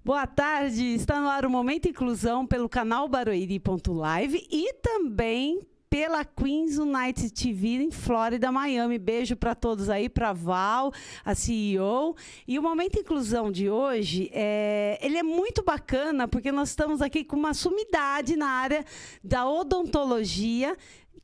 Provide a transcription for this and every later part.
Boa tarde, está no ar o Momento Inclusão pelo canal Barueri.live e também pela Queens United TV em Flórida, Miami. Beijo para todos aí, para Val, a CEO. E o Momento Inclusão de hoje, ele é muito bacana porque nós estamos aqui com uma sumidade na área da odontologia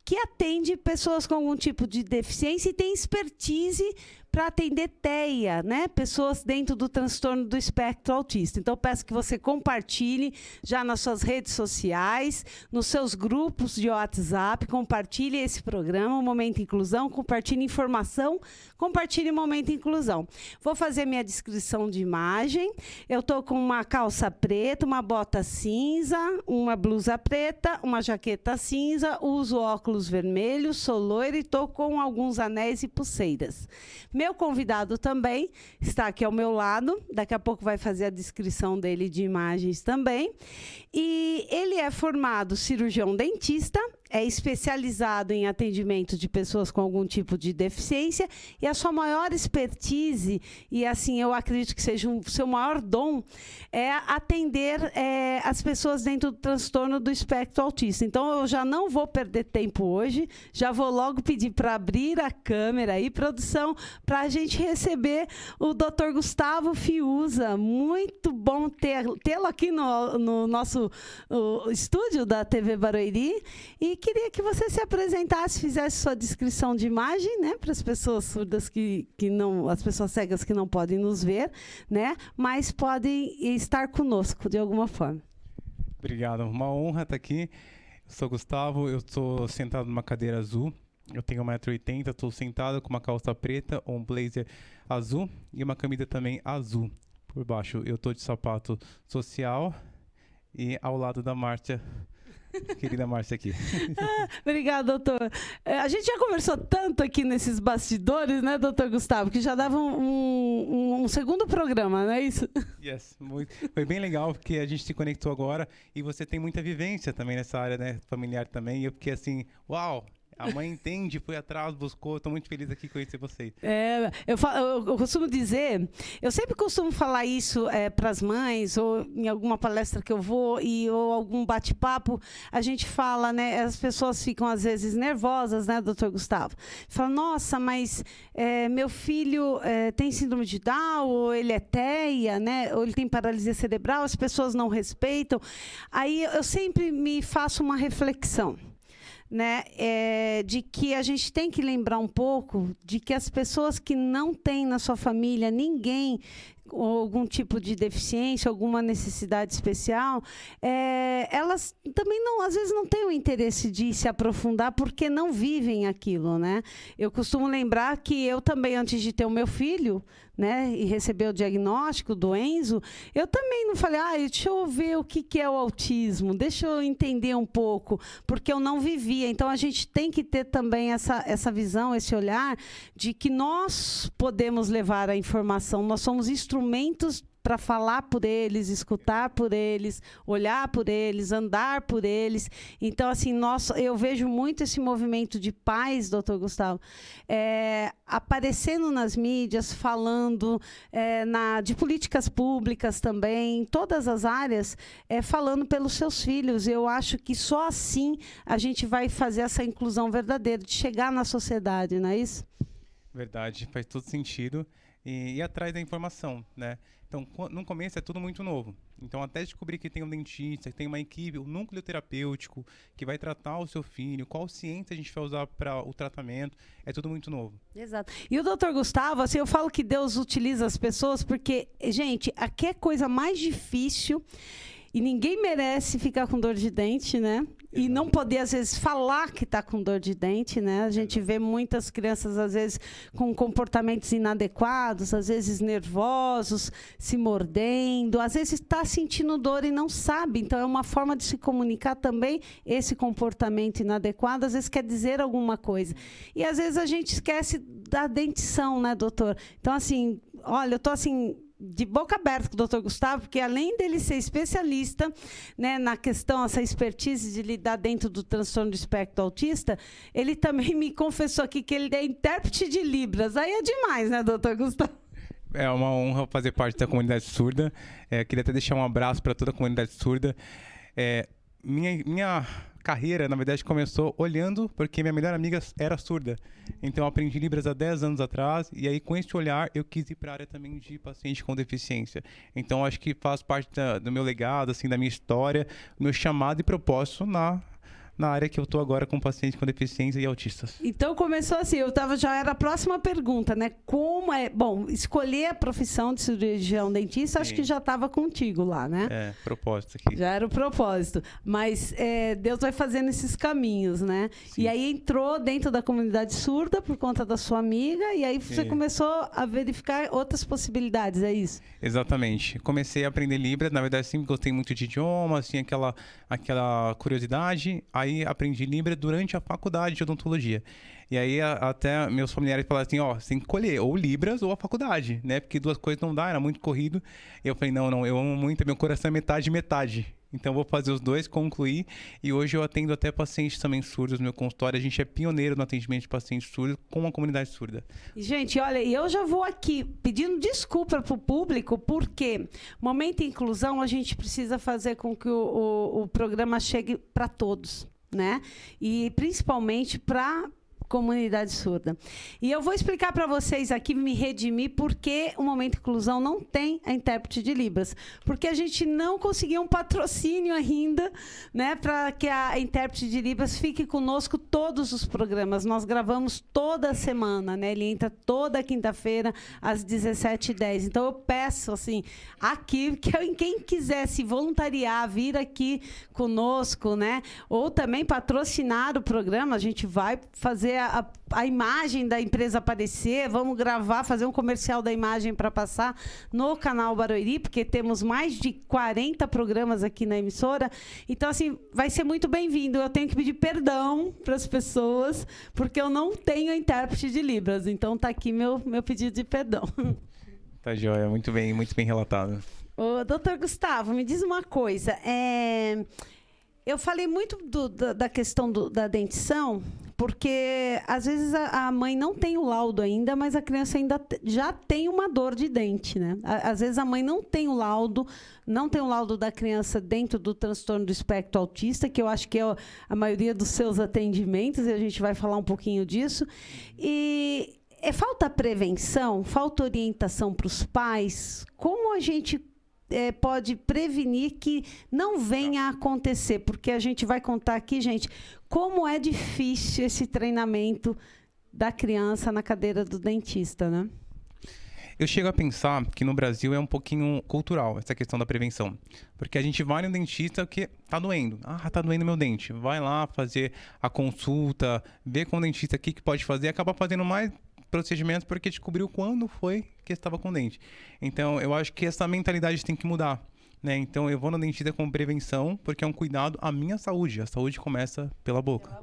que atende pessoas com algum tipo de deficiência e tem expertise para atender TEA, né? Pessoas dentro do transtorno do espectro autista. Então, peço que você compartilhe já nas suas redes sociais, nos seus grupos de WhatsApp, compartilhe esse programa, o Momento Inclusão, compartilhe informação, compartilhe o Momento Inclusão. Vou fazer minha descrição de imagem. Eu estou com uma calça preta, uma bota cinza, uma blusa preta, uma jaqueta cinza, uso óculos vermelhos, sou loira e estou com alguns anéis e pulseiras. Meu convidado também está aqui ao meu lado. Daqui a pouco vai fazer a descrição dele de imagens também. E ele é formado cirurgião dentista, é especializado em atendimento de pessoas com algum tipo de deficiência e a sua maior expertise, e assim eu acredito que seja o seu maior dom, é atender as pessoas dentro do transtorno do espectro autista. Então eu já não vou perder tempo hoje, já vou logo pedir para abrir a câmera aí, produção, para a gente receber o Dr. Gustavo Fiuza. Muito bom tê-lo aqui no nosso estúdio da TV Barueri. E queria que você se apresentasse, fizesse sua descrição de imagem, né, para as pessoas surdas que não, as pessoas cegas que não podem nos ver, né, mas podem estar conosco de alguma forma. Obrigado, uma honra estar aqui. Eu sou Gustavo, eu estou sentado numa cadeira azul. Eu tenho 1,80 m, estou sentado com uma calça preta, um blazer azul e uma camisa também azul. Por baixo eu estou de sapato social e ao lado da Márcia. Querida Márcia aqui. Obrigada, doutor. A gente já conversou tanto aqui nesses bastidores, né, doutor Gustavo, que já dava um segundo programa, não é isso? Yes, foi bem legal, porque a gente se conectou agora e você tem muita vivência também nessa área, né, familiar também. E eu fiquei assim, uau! A mãe entende, foi atrás, buscou. Estou muito feliz aqui conhecer vocês. Eu costumo dizer, eu sempre costumo falar isso para as mães, ou em alguma palestra que eu vou, ou algum bate-papo, a gente fala, né? As pessoas ficam, às vezes, nervosas, né, doutor Gustavo? Fala, nossa, mas meu filho tem síndrome de Down, ou ele é TEA, né? Ou ele tem paralisia cerebral, as pessoas não respeitam. Aí eu sempre me faço uma reflexão, né, de que a gente tem que lembrar um pouco de que as pessoas que não têm na sua família ninguém com algum tipo de deficiência, alguma necessidade especial, elas também não, às vezes não têm o interesse de se aprofundar porque não vivem aquilo, né? Eu costumo lembrar que eu também, antes de ter o meu filho, né, e receber o diagnóstico do Enzo, eu também não falei, deixa eu ver o que é o autismo, deixa eu entender um pouco, porque eu não vivia. Então, a gente tem que ter também essa visão, esse olhar de que nós podemos levar a informação, nós somos instrumentos para falar por eles, escutar por eles, olhar por eles, andar por eles. Então, assim, eu vejo muito esse movimento de pais, doutor Gustavo, aparecendo nas mídias, falando de políticas públicas também, em todas as áreas, falando pelos seus filhos. Eu acho que só assim a gente vai fazer essa inclusão verdadeira, de chegar na sociedade, não é isso? Verdade, faz todo sentido. E ir atrás da informação, né? Então, no começo é tudo muito novo. Então, até descobrir que tem um dentista, que tem uma equipe, um núcleo terapêutico, que vai tratar o seu filho, qual ciência a gente vai usar para o tratamento, é tudo muito novo. Exato. E o doutor Gustavo, assim, eu falo que Deus utiliza as pessoas porque, gente, aqui é coisa mais difícil e ninguém merece ficar com dor de dente, né? E não poder, às vezes, falar que está com dor de dente, né? A gente vê muitas crianças, às vezes, com comportamentos inadequados, às vezes nervosos, se mordendo, às vezes está sentindo dor e não sabe. Então, é uma forma de se comunicar também esse comportamento inadequado, às vezes quer dizer alguma coisa. E, às vezes, a gente esquece da dentição, né, doutor? Então, assim, olha, eu estou assim de boca aberta com o doutor Gustavo, porque além dele ser especialista, né, na questão, essa expertise de lidar dentro do transtorno do espectro autista, ele também me confessou aqui que ele é intérprete de Libras. Aí é demais, né, doutor Gustavo? É uma honra fazer parte da comunidade surda. Queria até deixar um abraço para toda a comunidade surda. Minha carreira, na verdade, começou olhando porque minha melhor amiga era surda. Então, eu aprendi Libras há 10 anos atrás e aí, com esse olhar, eu quis ir para a área também de paciente com deficiência. Então, acho que faz parte do meu legado, assim, da minha história, meu chamado e propósito na área que eu estou agora com pacientes com deficiência e autistas. Então começou assim, já era a próxima pergunta, né? Como é... Bom, escolher a profissão de cirurgião dentista, Sim. Acho que já estava contigo lá, né? Propósito aqui. Já era o propósito. Mas Deus vai fazendo esses caminhos, né? Sim. E aí entrou dentro da comunidade surda por conta da sua amiga, e aí você começou a verificar outras possibilidades, é isso? Exatamente. Comecei a aprender Libras, na verdade sempre gostei muito de idiomas, tinha aquela curiosidade. Aí aprendi Libras durante a faculdade de odontologia. E aí até meus familiares falaram assim, você tem que escolher ou Libras ou a faculdade, né? Porque duas coisas não dá, era muito corrido. E eu falei, não, eu amo muito, meu coração é metade. Então vou fazer os dois, concluir. E hoje eu atendo até pacientes também surdos no meu consultório. A gente é pioneiro no atendimento de pacientes surdos com a comunidade surda. Gente, olha, eu já vou aqui pedindo desculpa para o público, porque Momento Inclusão a gente precisa fazer com que o programa chegue para todos, né? E principalmente para comunidade surda. E eu vou explicar para vocês aqui, me redimir, porque o Momento Inclusão não tem a intérprete de Libras. Porque a gente não conseguiu um patrocínio ainda, né, para que a intérprete de Libras fique conosco todos os programas. Nós gravamos toda semana, né? Ele entra toda quinta-feira às 17h10. Então eu peço assim, aqui, que quem quiser se voluntariar, vir aqui conosco, né, ou também patrocinar o programa, a gente vai fazer a imagem da empresa aparecer, vamos gravar, fazer um comercial da imagem para passar no canal Barueri, porque temos mais de 40 programas aqui na emissora. Então, assim, vai ser muito bem-vindo. Eu tenho que pedir perdão para as pessoas, porque eu não tenho intérprete de Libras. Então, está aqui meu pedido de perdão. Tá joia, muito bem relatado. Ô, doutor Gustavo, me diz uma coisa. Eu falei muito da questão da dentição, porque às vezes a mãe não tem o laudo ainda, mas a criança ainda já tem uma dor de dente, né? Às vezes a mãe não tem o laudo da criança dentro do transtorno do espectro autista, que eu acho que é a maioria dos seus atendimentos, e a gente vai falar um pouquinho disso. E falta prevenção, falta orientação para os pais. Como a gente pode prevenir que não venha a acontecer? Porque a gente vai contar aqui, gente, como é difícil esse treinamento da criança na cadeira do dentista, né? Eu chego a pensar que no Brasil é um pouquinho cultural essa questão da prevenção. Porque a gente vai no dentista porque tá doendo. Tá doendo meu dente. Vai lá fazer a consulta, ver com o dentista o que pode fazer, acaba fazendo mais procedimentos porque descobriu quando foi que estava com dente. Então, eu acho que essa mentalidade tem que mudar, né? Então, eu vou no dentista com prevenção porque é um cuidado à minha saúde. A saúde começa pela boca.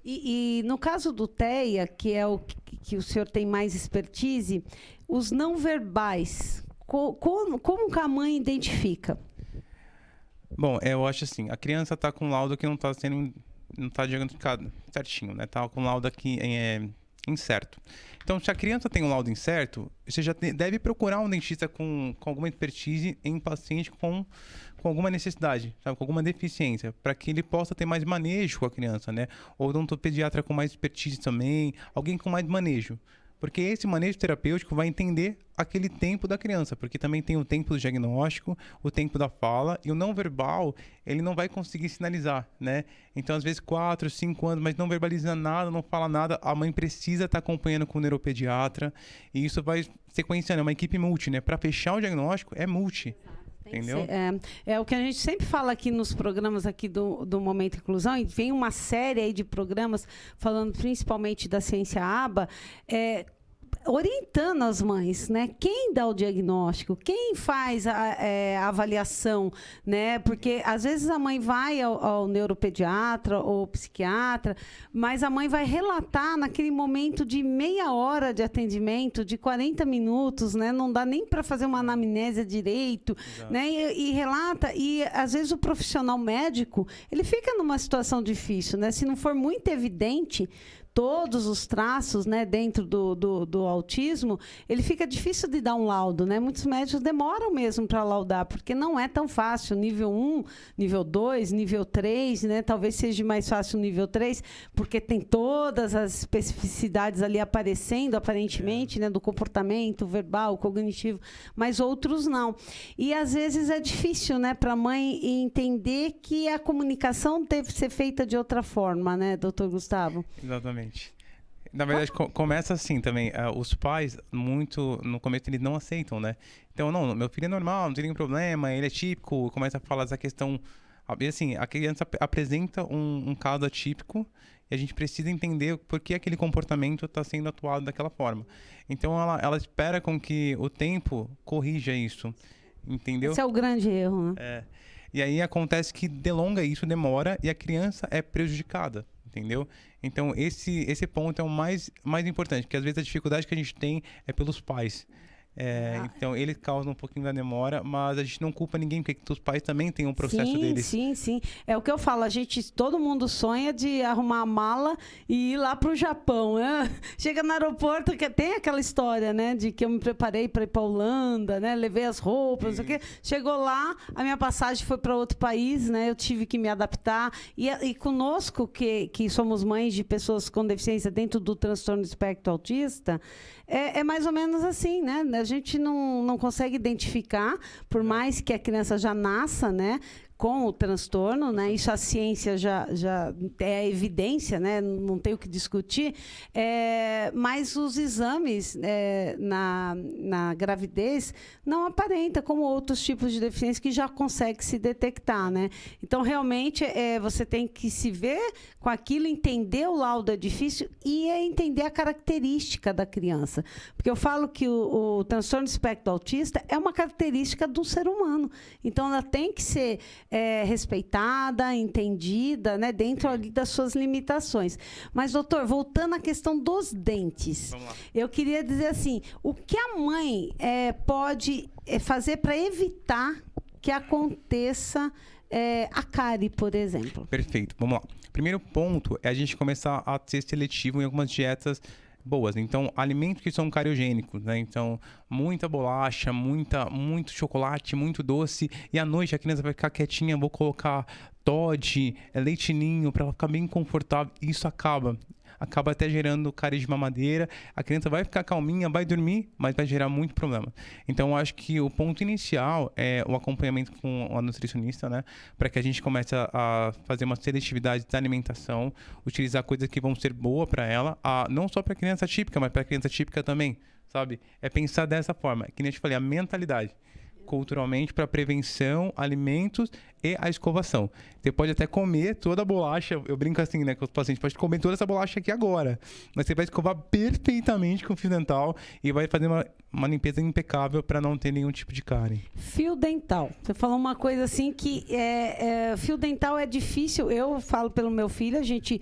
E no caso do TEA, que é o que o senhor tem mais expertise, os não verbais, como que a mãe identifica? Bom, eu acho assim, a criança está com laudo que não está diagnosticado certinho, né? Está com laudo aqui incerto. Então, se a criança tem um laudo incerto, você já deve procurar um dentista com alguma expertise em paciente com alguma necessidade, sabe? Com alguma deficiência, para que ele possa ter mais manejo com a criança, né? Ou odontopediatra com mais expertise também, alguém com mais manejo. Porque esse manejo terapêutico vai entender aquele tempo da criança, porque também tem o tempo do diagnóstico, o tempo da fala, e o não verbal, ele não vai conseguir sinalizar, né? Então, às vezes, 4, 5 anos, mas não verbaliza nada, não fala nada, a mãe precisa estar acompanhando com o neuropediatra, e isso vai sequenciando, é uma equipe multi, né? Para fechar o diagnóstico, é multi. Entendeu? É o que a gente sempre fala aqui nos programas aqui do Momento Inclusão, e vem uma série aí de programas falando principalmente da ciência ABA, orientando as mães, né? Quem dá o diagnóstico, quem faz a avaliação, né? Porque às vezes a mãe vai ao neuropediatra ou psiquiatra, mas a mãe vai relatar naquele momento de meia hora de atendimento, de 40 minutos, né? Não dá nem para fazer uma anamnese direito, né? E relata, e às vezes o profissional médico, ele fica numa situação difícil, né? Se não for muito evidente, todos os traços, né, dentro do autismo, ele fica difícil de dar um laudo, né? Muitos médicos demoram mesmo para laudar, porque não é tão fácil. Nível 1, nível 2, nível 3, né? Talvez seja mais fácil o nível 3, porque tem todas as especificidades ali aparecendo, aparentemente, né, do comportamento verbal, cognitivo, mas outros não. E, às vezes, é difícil, né, para a mãe entender que a comunicação deve ser feita de outra forma, né, doutor Gustavo? Exatamente. Na verdade, começa assim também. Os pais, muito no começo, eles não aceitam, né? Então, não, meu filho é normal, não tem nenhum problema, ele é típico. Começa a falar essa questão. E assim, a criança apresenta um caso atípico e a gente precisa entender por que aquele comportamento está sendo atuado daquela forma. Então, ela espera com que o tempo corrija isso, entendeu? Esse é o grande erro, né? É. E aí acontece que delonga isso, demora e a criança é prejudicada, entendeu? Então, esse ponto é o mais importante, porque às vezes a dificuldade que a gente tem é pelos pais. Então, ele causa um pouquinho da demora, mas a gente não culpa ninguém, porque os pais também têm um processo deles. Sim. É o que eu falo, todo mundo sonha de arrumar a mala e ir lá para o Japão, né? Chega no aeroporto, que tem aquela história, né, de que eu me preparei para ir para a Holanda, né, levei as roupas, não sei o quê. Chegou lá, a minha passagem foi para outro país, né, eu tive que me adaptar. E conosco, que somos mães de pessoas com deficiência dentro do transtorno do espectro autista, é mais ou menos assim, né? A gente não consegue identificar, por mais que a criança já nasça, né, com o transtorno, né? Isso a ciência já é evidência, né? Não tem o que discutir. Mas os exames na gravidez não aparenta como outros tipos de deficiência que já consegue se detectar, né? Então, realmente, você tem que se ver com aquilo, entender o laudo é difícil e entender a característica da criança. Porque eu falo que o transtorno do espectro autista é uma característica do ser humano. Então, ela tem que ser respeitada, entendida, né, dentro ali das suas limitações. Mas, doutor, voltando à questão dos dentes, eu queria dizer assim, o que a mãe pode fazer para evitar que aconteça a cárie, por exemplo? Perfeito, vamos lá. Primeiro ponto é a gente começar a ser seletivo em algumas dietas boas. Então, alimentos que são cariogênicos, né? Então, muita bolacha, muito chocolate, muito doce. E à noite a criança vai ficar quietinha, vou colocar Toddy, leite ninho, para ela ficar bem confortável. Isso acaba até gerando cárie de mamadeira. A criança vai ficar calminha, vai dormir, mas vai gerar muito problema. Então, eu acho que o ponto inicial é o acompanhamento com a nutricionista, né? Para que a gente comece a fazer uma seletividade da alimentação, utilizar coisas que vão ser boas para ela, não só para criança típica, mas para criança típica também, sabe? É pensar dessa forma, que nem eu te falei, a mentalidade. Culturalmente, para prevenção, alimentos e a escovação. Você pode até comer toda a bolacha, eu brinco assim, né, com os pacientes, pode comer toda essa bolacha aqui agora, mas você vai escovar perfeitamente com fio dental e vai fazer uma limpeza impecável para não ter nenhum tipo de cárie. Fio dental. Você falou uma coisa assim que fio dental é difícil. Eu falo pelo meu filho, a gente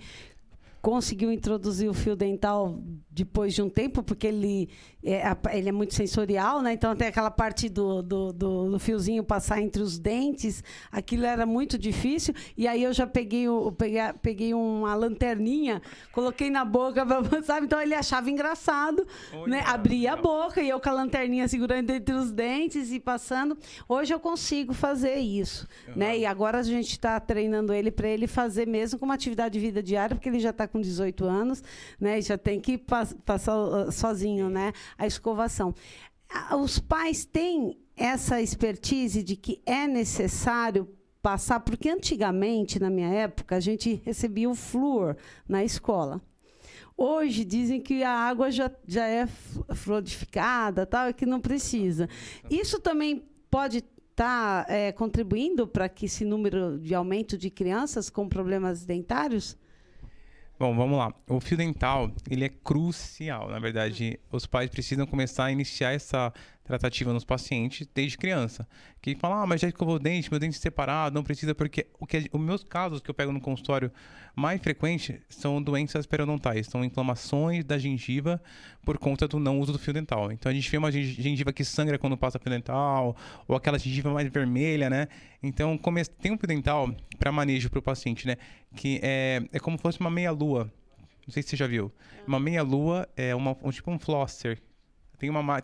conseguiu introduzir o fio dental depois de um tempo, porque ele é muito sensorial, né? Então tem aquela parte do fiozinho passar entre os dentes, aquilo era muito difícil, e aí eu já peguei uma lanterninha, coloquei na boca, sabe? Então ele achava engraçado, né? Abria a boca e eu com a lanterninha segurando entre os dentes e passando. Hoje eu consigo fazer isso, né? E agora a gente está treinando ele para ele fazer mesmo como atividade de vida diária, porque ele já está com 18 anos, né? E já tem que passar sozinho, né? A escovação. Os pais têm essa expertise de que é necessário passar, porque antigamente, na minha época, a gente recebia o flúor na escola. Hoje dizem que a água já é fluidificada, tal, e que não precisa. Isso também pode estar contribuindo para que esse número de aumento de crianças com problemas dentários? Bom, vamos lá. O fio dental, ele é crucial. Na verdade, os pais precisam começar a iniciar essa tratativa nos pacientes desde criança. Que falam, mas já escovou o dente, meu dente separado, não precisa, porque os meus casos que eu pego no consultório mais frequente são doenças periodontais, são inflamações da gengiva por conta do não uso do fio dental. Então a gente vê uma gengiva que sangra quando passa fio dental, ou aquela gengiva mais vermelha, né? Então tem um fio dental para manejo para o paciente, né? Que é como se fosse uma meia-lua. Não sei se você já viu. Uma meia-lua é tipo um flosser.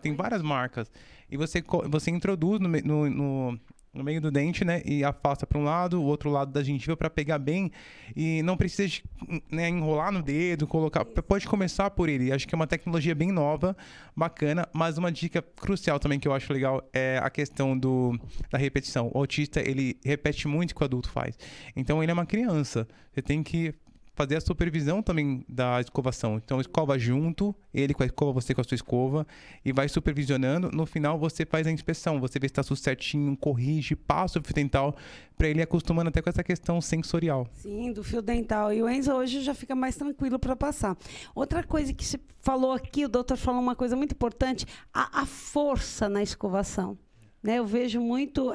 Tem várias marcas. E você introduz no meio do dente, né? E afasta para um lado, o outro lado da gengiva para pegar bem. E não precisa de, né, enrolar no dedo, colocar. Pode começar por ele. Acho que é uma tecnologia bem nova, bacana. Mas uma dica crucial também que eu acho legal é a questão da repetição. O autista, ele repete muito o que o adulto faz. Então, ele é uma criança. Você tem que fazer a supervisão também da escovação. Então, escova junto, ele com a escova, você com a sua escova, e vai supervisionando. No final, você faz a inspeção, você vê se está tudo certinho, corrige, passa o fio dental, para ele ir acostumando até com essa questão sensorial. Sim, do fio dental. E o Enzo hoje já fica mais tranquilo para passar. Outra coisa que você falou aqui, o doutor falou uma coisa muito importante, a força na escovação. Né? Eu vejo muito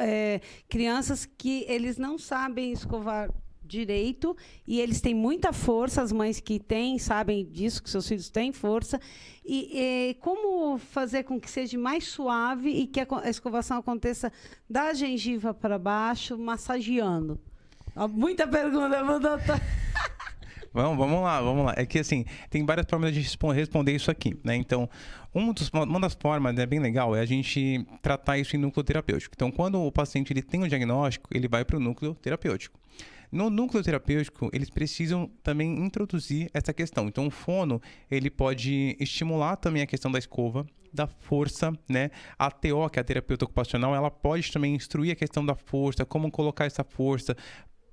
crianças que eles não sabem escovar direito e eles têm muita força, as mães que têm sabem disso, que seus filhos têm força. E como fazer com que seja mais suave e que a escovação aconteça da gengiva para baixo, massageando? Muita pergunta, meu doutor. Vamos lá. É que assim, tem várias formas de responder isso aqui, né? Então, uma das formas, né, bem legal, é a gente tratar isso em núcleo terapêutico. Então, quando o paciente ele tem um diagnóstico, ele vai para o núcleo terapêutico. No núcleo terapêutico, eles precisam também introduzir essa questão. Então, o fono, ele pode estimular também a questão da escova, da força, né? A TO, que é a terapeuta ocupacional, ela pode também instruir a questão da força, como colocar essa força,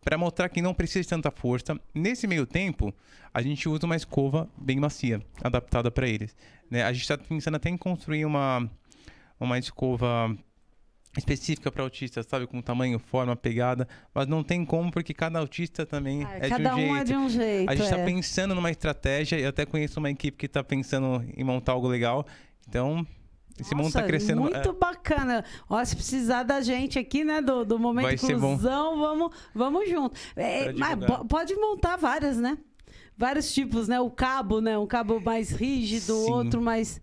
para mostrar que não precisa de tanta força. Nesse meio tempo, a gente usa uma escova bem macia, adaptada para eles, né? A gente está pensando até em construir uma escova específica para autistas, sabe? Com tamanho, forma, pegada, mas não tem como, porque cada autista também é de um jeito. Cada um é de um jeito. A gente está pensando numa estratégia, eu até conheço uma equipe que está pensando em montar algo legal, então esse mundo está crescendo. Muito bacana. Ó, se precisar da gente aqui, né, do Momento Vai Inclusão, vamos junto. Mas pode montar várias, né? Vários tipos, né? O cabo, né? Um cabo mais rígido, Sim. Outro mais...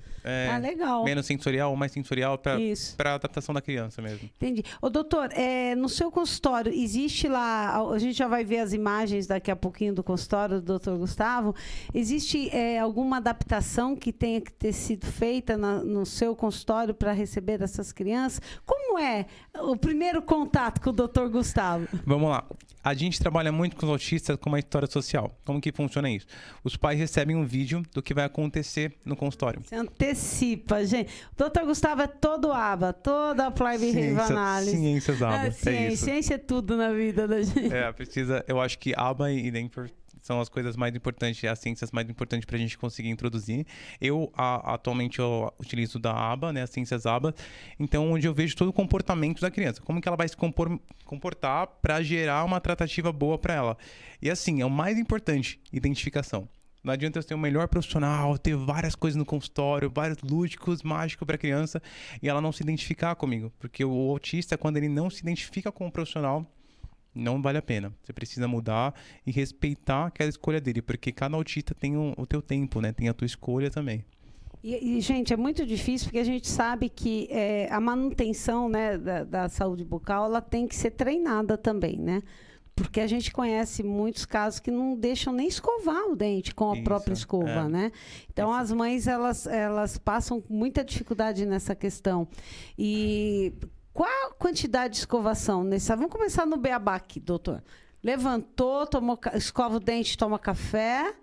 legal. Menos sensorial ou mais sensorial para a adaptação da criança mesmo. Entendi. Ô, doutor, no seu consultório, existe lá... A gente já vai ver as imagens daqui a pouquinho do consultório do doutor Gustavo. Existe alguma adaptação que tenha que ter sido feita no seu consultório para receber essas crianças? Como é o primeiro contato com o doutor Gustavo? Vamos lá. A gente trabalha muito com os autistas com uma história social. Como que funciona isso? Os pais recebem um vídeo do que vai acontecer no consultório. Você antecipa, gente. O doutor Gustavo é todo aba, toda Applied Behavior Analysis. Ciências aba, ciência é tudo na vida da gente. Eu acho que aba e Denver são as coisas mais importantes, as ciências mais importantes para a gente conseguir introduzir. Atualmente, eu utilizo da aba, né, as ciências aba, então onde eu vejo todo o comportamento da criança, como que ela vai se comportar para gerar uma tratativa boa para ela. E assim, é o mais importante, identificação. Não adianta eu ter o melhor profissional, ter várias coisas no consultório, vários lúdicos, mágicos para a criança, e ela não se identificar comigo. Porque o autista, quando ele não se identifica com o profissional, não vale a pena. Você precisa mudar e respeitar aquela escolha dele, porque cada autista tem o teu tempo, né? Tem a tua escolha também. E, gente, é muito difícil, porque a gente sabe que a manutenção, né, da saúde bucal, ela tem que ser treinada também, né? Porque a gente conhece muitos casos que não deixam nem escovar o dente com a própria escova, né? Então, as mães, elas passam muita dificuldade nessa questão. E qual a quantidade de escovação? Vamos começar no beabá aqui, doutor. Levantou, escova o dente, toma café,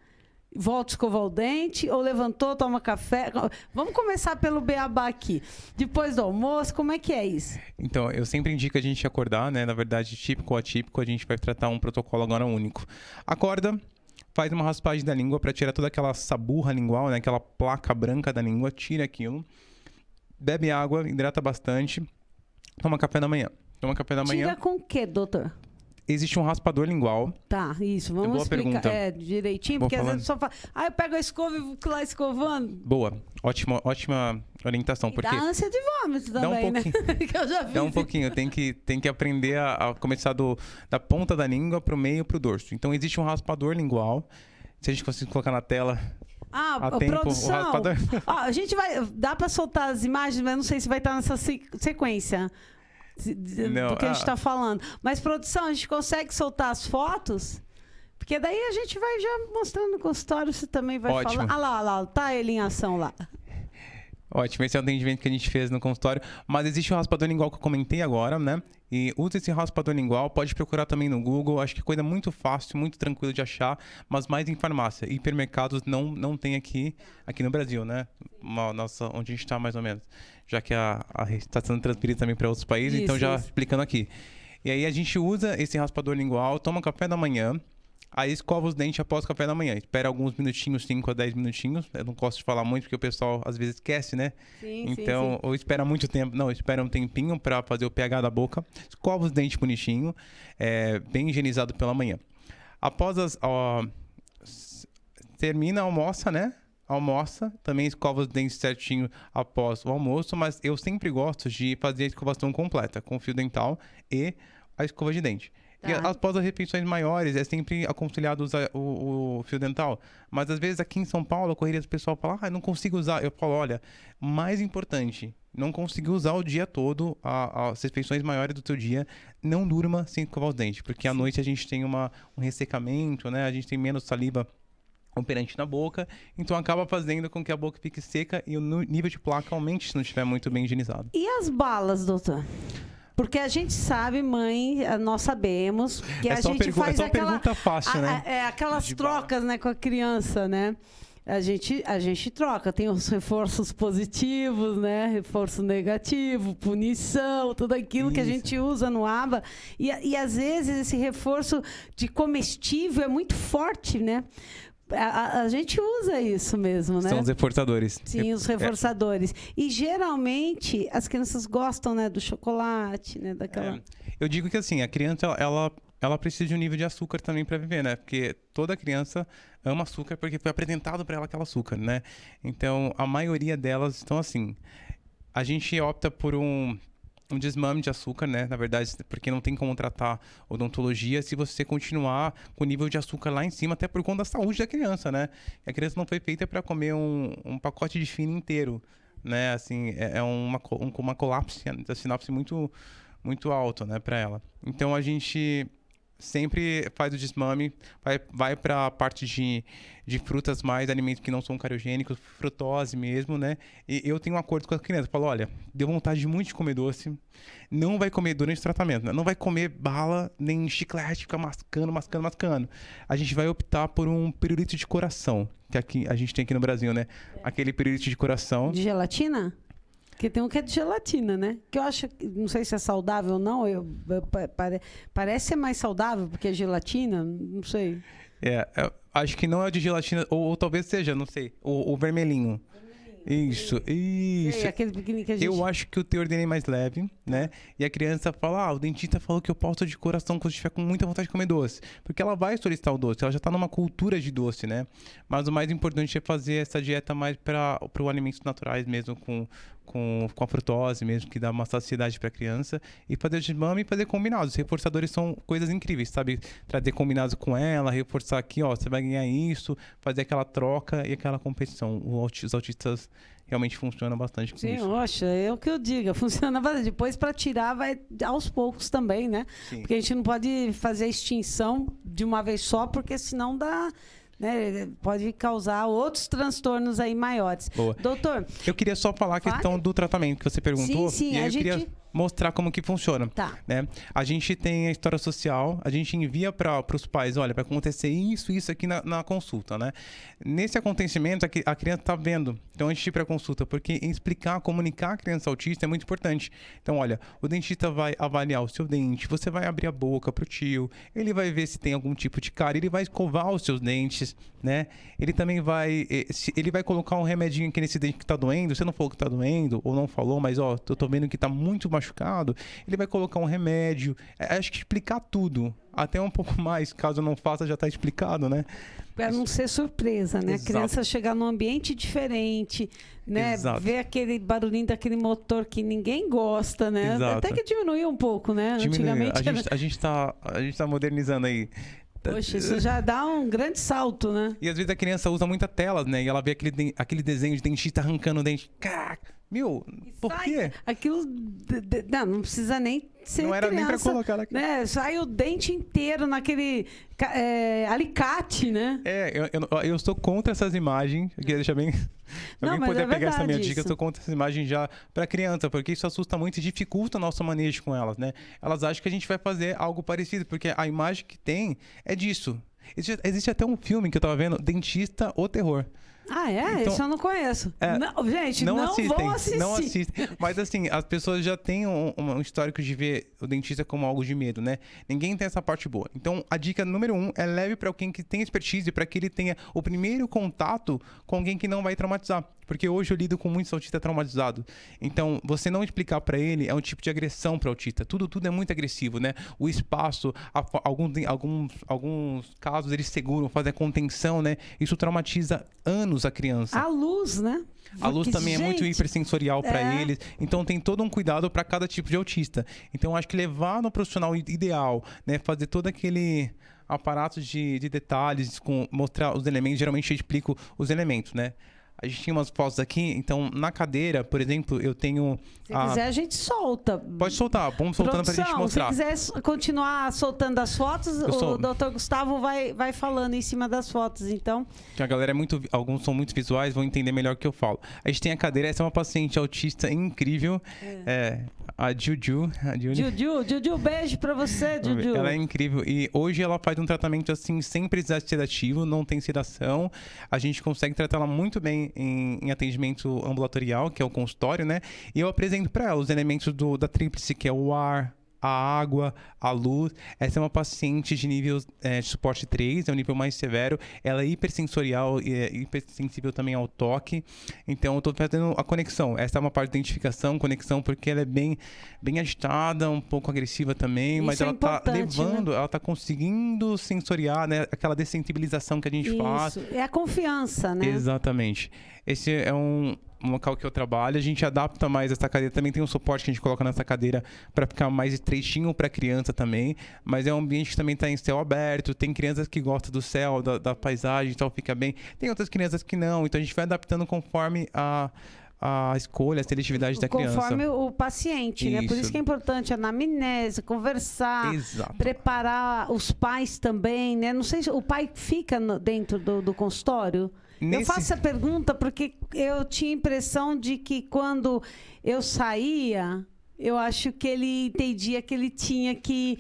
volta a escovar o dente, ou levantou, toma café. Vamos começar pelo beabá aqui. Depois do almoço, como é que é isso? Então, eu sempre indico a gente acordar, né? Na verdade, típico ou atípico, a gente vai tratar um protocolo agora único. Acorda, faz uma raspagem da língua para tirar toda aquela saburra lingual, né? Aquela placa branca da língua, tira aquilo. Bebe água, hidrata bastante. Toma café da manhã. Tira com o quê, doutor? Existe um raspador lingual. Tá, isso. Vamos boa explicar pergunta. Direitinho, porque às vezes só fala, eu pego a escova e fico lá escovando. Boa. Ótima orientação. Porque dá ânsia de vômito também, né? Que eu já vi. Dá um pouquinho. Tem que aprender a começar da ponta da língua pro meio pro dorso. Então, existe um raspador lingual. Se a gente conseguir colocar na tela... produção. O raspador. A gente vai... Dá para soltar as imagens, mas não sei se vai estar nessa sequência do que a gente está falando. Mas, produção, a gente consegue soltar as fotos? Porque daí a gente vai já mostrando no consultório, você também vai Ótimo. falar. Ah lá, tá ele em ação lá. Ótimo, esse é o atendimento que a gente fez no consultório. Mas existe o raspador lingual que eu comentei agora, né? E usa esse raspador lingual, pode procurar também no Google. Acho que é coisa muito fácil, muito tranquilo de achar, mas mais em farmácia. Hipermercados não tem aqui no Brasil, né? Onde a gente está mais ou menos. Já que está sendo transferido também para outros países, então já explicando aqui. E aí a gente usa esse raspador lingual, toma café da manhã. Aí escova os dentes após o café da manhã. Espera alguns minutinhos, 5 a 10 minutinhos. Eu não gosto de falar muito porque o pessoal às vezes esquece, né? Então, ou espera muito tempo. Não, espera um tempinho para fazer o pH da boca. Escova os dentes bonitinho, bem higienizado pela manhã. Após termina, almoça, né? Almoça, também escova os dentes certinho após o almoço, mas eu sempre gosto de fazer a escovação completa, com fio dental e a escova de dente. E após as refeições maiores, é sempre aconselhado usar o fio dental. Mas às vezes aqui em São Paulo, a correria do pessoal fala, não consigo usar. Eu falo, olha, mais importante, não conseguiu usar o dia todo, as refeições maiores do teu dia, não durma sem escovar os dentes. Porque à noite a gente tem um ressecamento, né? A gente tem menos saliva operante na boca, então acaba fazendo com que a boca fique seca e o nível de placa aumente se não estiver muito bem higienizado. E as balas, doutor? Porque a gente sabe, mãe, nós sabemos que a gente faz pergunta fácil, né? Aquelas trocas, né, com a criança, né? A gente troca, tem os reforços positivos, né? Reforço negativo, punição, tudo aquilo que a gente usa no ABA. E às vezes esse reforço de comestível é muito forte, né? A gente usa isso mesmo, né? São os reforçadores. Sim, os reforçadores. E geralmente as crianças gostam, né, do chocolate, né, daquela. Eu digo que assim, a criança ela precisa de um nível de açúcar também para viver, né? Porque toda criança ama açúcar porque foi apresentado para ela aquele açúcar, né? Então a maioria delas estão assim. A gente opta por um desmame de açúcar, né? Na verdade, porque não tem como tratar odontologia se você continuar com o nível de açúcar lá em cima, até por conta da saúde da criança, né? A criança não foi feita para comer um pacote de fino inteiro, né? Assim, é uma colapse da sinapse muito, muito alto, né? Para ela. Então, a gente sempre faz o desmame, vai para a parte de frutas mais, alimentos que não são cariogênicos, frutose mesmo, né? E eu tenho um acordo com a criança, falo, olha, deu vontade muito de comer doce, não vai comer durante o tratamento, né? Não vai comer bala, nem chiclete, ficar mascando. A gente vai optar por um pirulito de coração, que aqui a gente tem aqui no Brasil, né? Aquele pirulito de coração. De gelatina? Porque tem um que é de gelatina, né? Que eu acho, não sei se é saudável ou não, parece ser mais saudável porque é gelatina, não sei. Acho que não é de gelatina, ou talvez seja, não sei, o vermelhinho. Isso. Aquele pequenininho que a gente... Eu acho que o teor dele é mais leve, né? E a criança fala, o dentista falou que eu posso de coração quando estiver com muita vontade de comer doce. Porque ela vai solicitar o doce, ela já está numa cultura de doce, né? Mas o mais importante é fazer essa dieta mais para alimentos naturais mesmo, com a frutose mesmo, que dá uma saciedade para a criança. E fazer desmame e fazer combinados. Os reforçadores são coisas incríveis, sabe? Trazer combinados com ela, reforçar aqui, você vai ganhar isso, fazer aquela troca e aquela competição. Os autistas realmente funcionam bastante com isso. Sim, oxa, é o que eu digo, funciona bastante. Depois, para tirar, vai aos poucos também, né? Sim. Porque a gente não pode fazer a extinção de uma vez só, porque senão dá... né, pode causar outros transtornos aí maiores. Boa. Doutor, eu queria só falar a questão do tratamento que você perguntou. Sim, e aí eu queria mostrar como que funciona. Tá. Né? A gente tem a história social, a gente envia para os pais, olha, vai acontecer isso aqui na consulta, né? Nesse acontecimento, a criança está vendo. Então, a gente ir para a consulta, porque explicar, comunicar a criança autista é muito importante. Então, olha, o dentista vai avaliar o seu dente, você vai abrir a boca para o tio, ele vai ver se tem algum tipo de cárie, ele vai escovar os seus dentes, né? Ele também vai colocar um remedinho aqui nesse dente que está doendo, você não falou que está doendo, ou não falou, mas, ó, eu tô vendo que está muito machucado, ele vai colocar um remédio. Acho que explicar tudo, até um pouco mais, caso não faça, já está explicado, né? Para não ser surpresa, né? Exato. A criança chegar num ambiente diferente, né? Exato. Ver aquele barulhinho daquele motor que ninguém gosta, né? Exato. Até que diminuiu um pouco, né? Antigamente a gente tá modernizando aí. Poxa, isso já dá um grande salto, né? E às vezes a criança usa muita tela, né? E ela vê aquele desenho de dentista arrancando o dente. Meu, por Sai quê? Aquilo. Não precisa nem ser Não era nem pra criança, colocar aqui. né? Sai o dente inteiro naquele alicate, né? Eu sou contra essas imagens. Eu queria deixar bem. Se Não, alguém mas puder é pegar essa minha verdade dica, eu isso. sou contra essas imagens já pra criança, porque isso assusta muito e dificulta o nosso manejo com elas, né? Elas acham que a gente vai fazer algo parecido, porque a imagem que tem é disso. Existe até um filme que eu tava vendo, Dentista ou Terror. Ah, é? Então, Isso eu não conheço. Não, gente, não vão assistir. Não assistem. Mas assim, as pessoas já têm um histórico de ver o dentista como algo de medo, né? Ninguém tem essa parte boa. Então, a dica número 1 é leve para alguém que tem expertise, para que ele tenha o primeiro contato com alguém que não vai traumatizar. Porque hoje eu lido com muitos autistas traumatizados. Então, você não explicar para ele é um tipo de agressão para o autista. Tudo é muito agressivo, né? O espaço, alguns casos eles seguram, fazem a contenção, né? Isso traumatiza anos a criança. A luz, né? A luz Porque, também é muito gente, hipersensorial para eles. Então tem todo um cuidado para cada tipo de autista. Então acho que levar no profissional ideal, né, fazer todo aquele aparato de detalhes, mostrar os elementos. Geralmente eu explico os elementos, né? A gente tinha umas fotos aqui, então na cadeira, por exemplo, eu tenho... Se quiser, a gente solta. Pode soltar, vamos soltando pra gente mostrar. Se quiser continuar soltando as fotos, o Dr. Gustavo vai falando em cima das fotos, então. Que a galera alguns são muito visuais, vão entender melhor o que eu falo. A gente tem a cadeira, essa é uma paciente autista incrível, a Juju. Juju, beijo pra você, Juju. Ela é incrível e hoje ela faz um tratamento assim, sem precisar de sedativo, não tem sedação. A gente consegue tratar ela muito bem em atendimento ambulatorial, que é o consultório, né? E eu apresento para ela os elementos da tríplice, que é o ar, a água, a luz. Essa é uma paciente de nível de suporte 3, é um nível mais severo. Ela é hipersensorial e é hipersensível também ao toque. Então, eu estou fazendo a conexão. Essa é uma parte de identificação, conexão, porque ela é bem agitada, um pouco agressiva também, mas ela está levando, né? Ela está conseguindo sensoriar, né? Aquela dessensibilização que a gente faz. É a confiança, né? Exatamente. Esse é um local que eu trabalho, a gente adapta mais essa cadeira, também tem um suporte que a gente coloca nessa cadeira para ficar mais estreitinho para criança também, mas é um ambiente que também está em céu aberto, tem crianças que gostam do céu, da paisagem, então fica bem, tem outras crianças que não, então a gente vai adaptando conforme a escolha, a seletividade da criança. Conforme o paciente, né? Por isso que é importante a anamnese, conversar, preparar os pais também, né? Não sei se o pai fica dentro do consultório. Eu faço essa pergunta porque eu tinha a impressão de que quando eu saía, eu acho que ele entendia que ele tinha que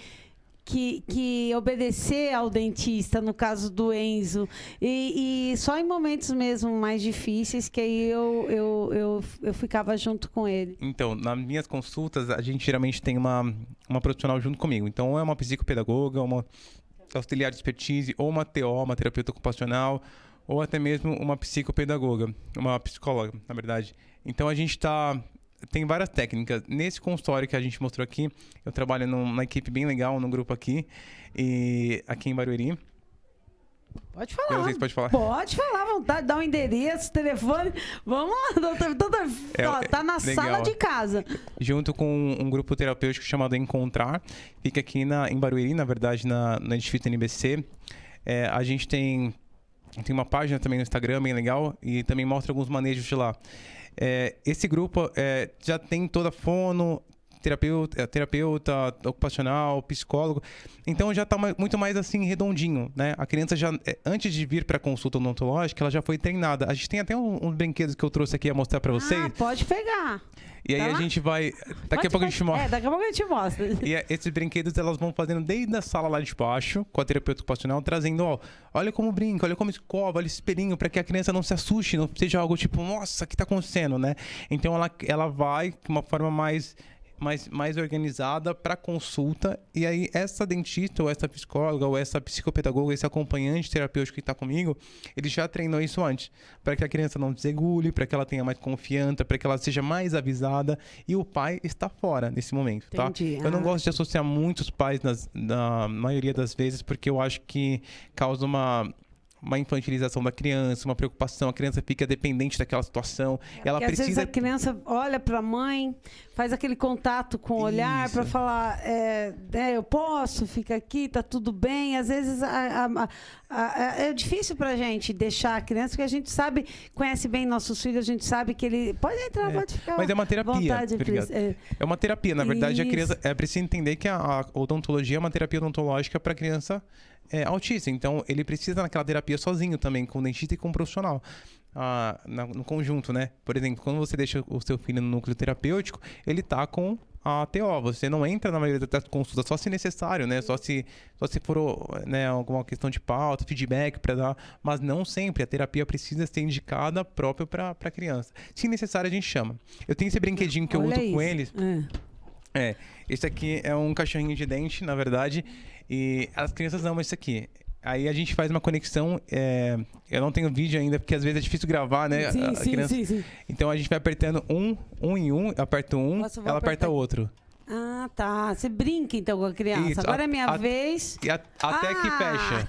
obedecer ao dentista, no caso do Enzo. E só em momentos mesmo mais difíceis que aí eu ficava junto com ele. Então, nas minhas consultas, a gente geralmente tem uma profissional junto comigo. Então, ou é uma psicopedagoga, uma auxiliar de expertise, ou uma TO, uma terapeuta ocupacional, ou até mesmo uma psicopedagoga, uma psicóloga, na verdade. Então, a gente tem várias técnicas. Nesse consultório que a gente mostrou aqui, eu trabalho numa equipe bem legal, num grupo aqui em Barueri. Pode falar. Eu não sei se pode falar. Pode falar à vontade, dá um endereço, telefone. Vamos lá, doutor. Tá na legal. Sala de casa. Junto com um grupo terapêutico chamado Encontrar. Fica aqui em Barueri, na verdade, no edifício NBC. A gente tem uma página também no Instagram bem legal e também mostra alguns manejos de lá. Esse grupo já tem toda fono, terapeuta ocupacional, psicólogo. Então já está muito mais assim redondinho, né? A criança já, antes de vir para a consulta odontológica, ela já foi treinada. A gente tem até uns brinquedos que eu trouxe aqui a mostrar para vocês. Pode pegar. E aí a gente vai... Daqui a pouco a gente mostra. Daqui a pouco a gente mostra. E esses brinquedos elas vão fazendo desde a sala lá de baixo, com a terapeuta ocupacional, trazendo, olha como brinca, olha como escova, olha esse espelhinho, para que a criança não se assuste, não seja algo tipo, nossa, o que está acontecendo, né? Então ela vai de uma forma mais organizada para consulta, e aí essa dentista ou essa psicóloga ou essa psicopedagoga, esse acompanhante terapêutico que está comigo, ele já treinou isso antes, para que a criança não desregule, para que ela tenha mais confiança, para que ela seja mais avisada, e o pai está fora nesse momento, tá? Entendi. Eu não gosto de associar muitos pais na maioria das vezes, porque eu acho que causa uma uma infantilização da criança, uma preocupação, a criança fica dependente daquela situação. Ela Porque precisa... às vezes a criança olha para a mãe, faz aquele contato com o olhar para falar, eu posso, fica aqui, tá tudo bem. Às vezes é difícil para a gente deixar a criança, porque a gente sabe, conhece bem nossos filhos, a gente sabe que ele pode entrar, pode ficar. Mas é uma terapia. É uma terapia. Na verdade, a criança precisa entender que a odontologia é uma terapia odontológica para criança autista. Então, ele precisa naquela terapia sozinho também, com o dentista e com o profissional. No conjunto, né? Por exemplo, quando você deixa o seu filho no núcleo terapêutico, ele tá com a TO. Você não entra na maioria das consultas só se necessário, né? Só se for, né, alguma questão de pauta, feedback para dar, mas não sempre. A terapia precisa ser indicada própria para a criança. Se necessário, a gente chama. Eu tenho esse brinquedinho que eu uso com eles. Esse aqui é um cachorrinho de dente, na verdade, e as crianças amam isso aqui. Aí a gente faz uma conexão, eu não tenho vídeo ainda, porque às vezes é difícil gravar, né? Sim. Então a gente vai apertando um em um, eu aperto um, ela aperta outro. Ah, tá. Você brinca então com a criança. Isso. Agora é minha vez. Até que fecha.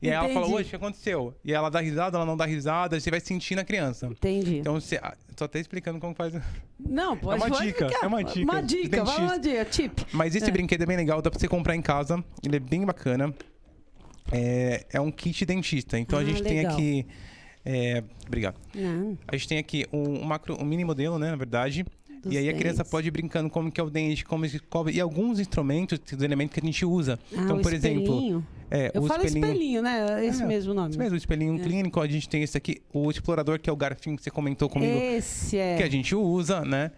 E aí ela fala, oxe, o que aconteceu? E ela dá risada, ela não dá risada, você vai sentindo a criança. Entendi. Então, só até explicando como faz. Não, pode É uma dica. Uma dica, vai uma dica, tip. Mas esse brinquedo é bem legal, dá pra você comprar em casa. Ele é bem bacana. É um kit dentista. Então a gente tem aqui... obrigado. A gente tem aqui um mini modelo, né, na verdade. E aí a criança pode ir brincando como que é o dente, como se cobre, e alguns instrumentos, os elementos que a gente usa. Então, por exemplo... Eu falo espelhinho, né? Esse mesmo nome. Esse mesmo, o espelhinho clínico. A gente tem esse aqui, o explorador, que é o garfinho que você comentou comigo. Que a gente usa, né?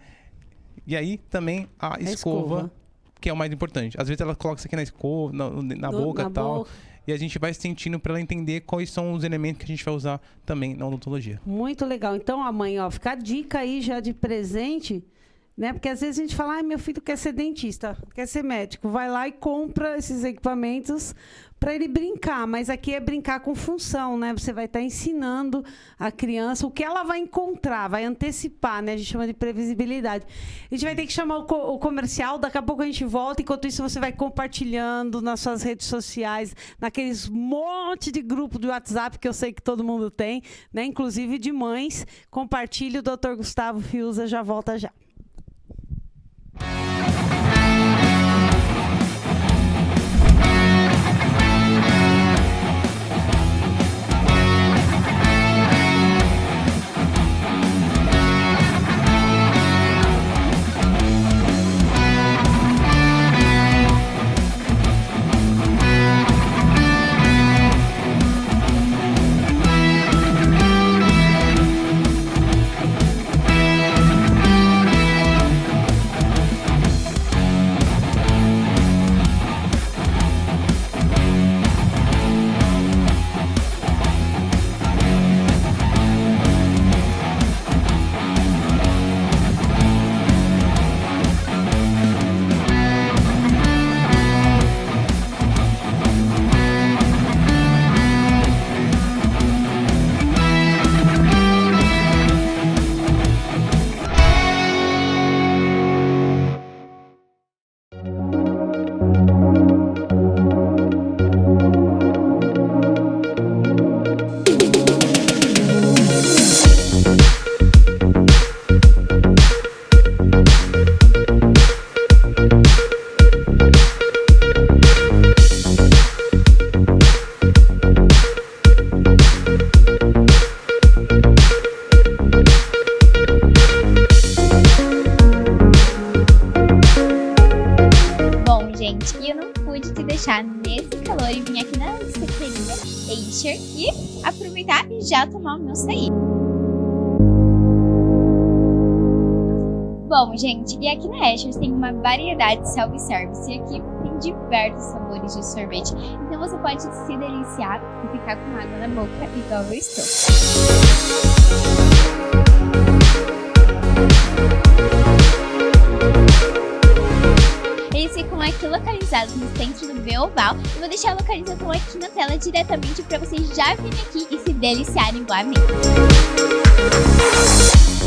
E aí também a escova, que é o mais importante. Às vezes ela coloca isso aqui na escova, na boca e tal. E a gente vai sentindo para ela entender quais são os elementos que a gente vai usar também na odontologia. Muito legal. Então, a mãe, fica a dica aí já de presente, né? Porque às vezes a gente fala, meu filho quer ser dentista, quer ser médico. Vai lá e compra esses equipamentos para ele brincar. Mas aqui é brincar com função, né? Você vai estar ensinando a criança o que ela vai encontrar, vai antecipar, né? A gente chama de previsibilidade. A gente vai ter que chamar o comercial, daqui a pouco a gente volta. Enquanto isso, você vai compartilhando nas suas redes sociais, naqueles monte de grupo do WhatsApp que eu sei que todo mundo tem, né? Inclusive de mães. Compartilhe, o Dr. Gustavo Fiuza já volta já. Nesse calor e vim aqui na cafeteria Acer e aproveitar e já tomar o meu açaí. Bom, gente, e aqui na Acer tem uma variedade de self-service e aqui tem diversos sabores de sorvete. Então você pode se deliciar e ficar com água na boca igual eu estou. Eles ficam aqui localizados no centro do Beoval e vou deixar a localização aqui na tela diretamente para vocês já virem aqui e se deliciarem igual a mim.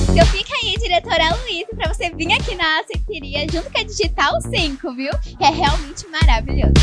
Então fica aí, diretora Luísa, para você vir aqui na cafeteria junto com a Digital 5, viu? Que é realmente maravilhoso.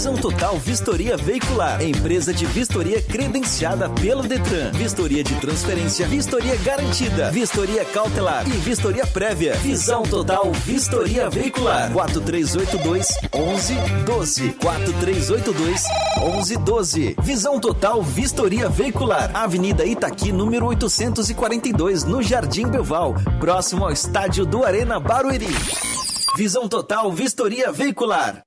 Visão Total Vistoria Veicular, empresa de vistoria credenciada pelo Detran. Vistoria de transferência, vistoria garantida, vistoria cautelar e vistoria prévia. Visão Total Vistoria Veicular. 4382-1112. 4382-1112. Visão Total Vistoria Veicular. Avenida Itaqui, número 842, no Jardim Belval, próximo ao estádio do Arena Barueri. Visão Total Vistoria Veicular.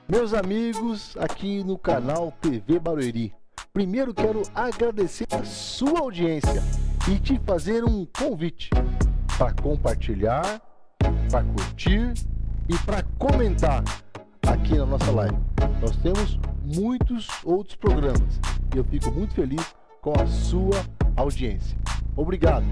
Meus amigos, aqui no canal TV Barueri, primeiro quero agradecer a sua audiência e te fazer um convite para compartilhar, para curtir e para comentar aqui na nossa live. Nós temos muitos outros programas e eu fico muito feliz com a sua audiência. Obrigado!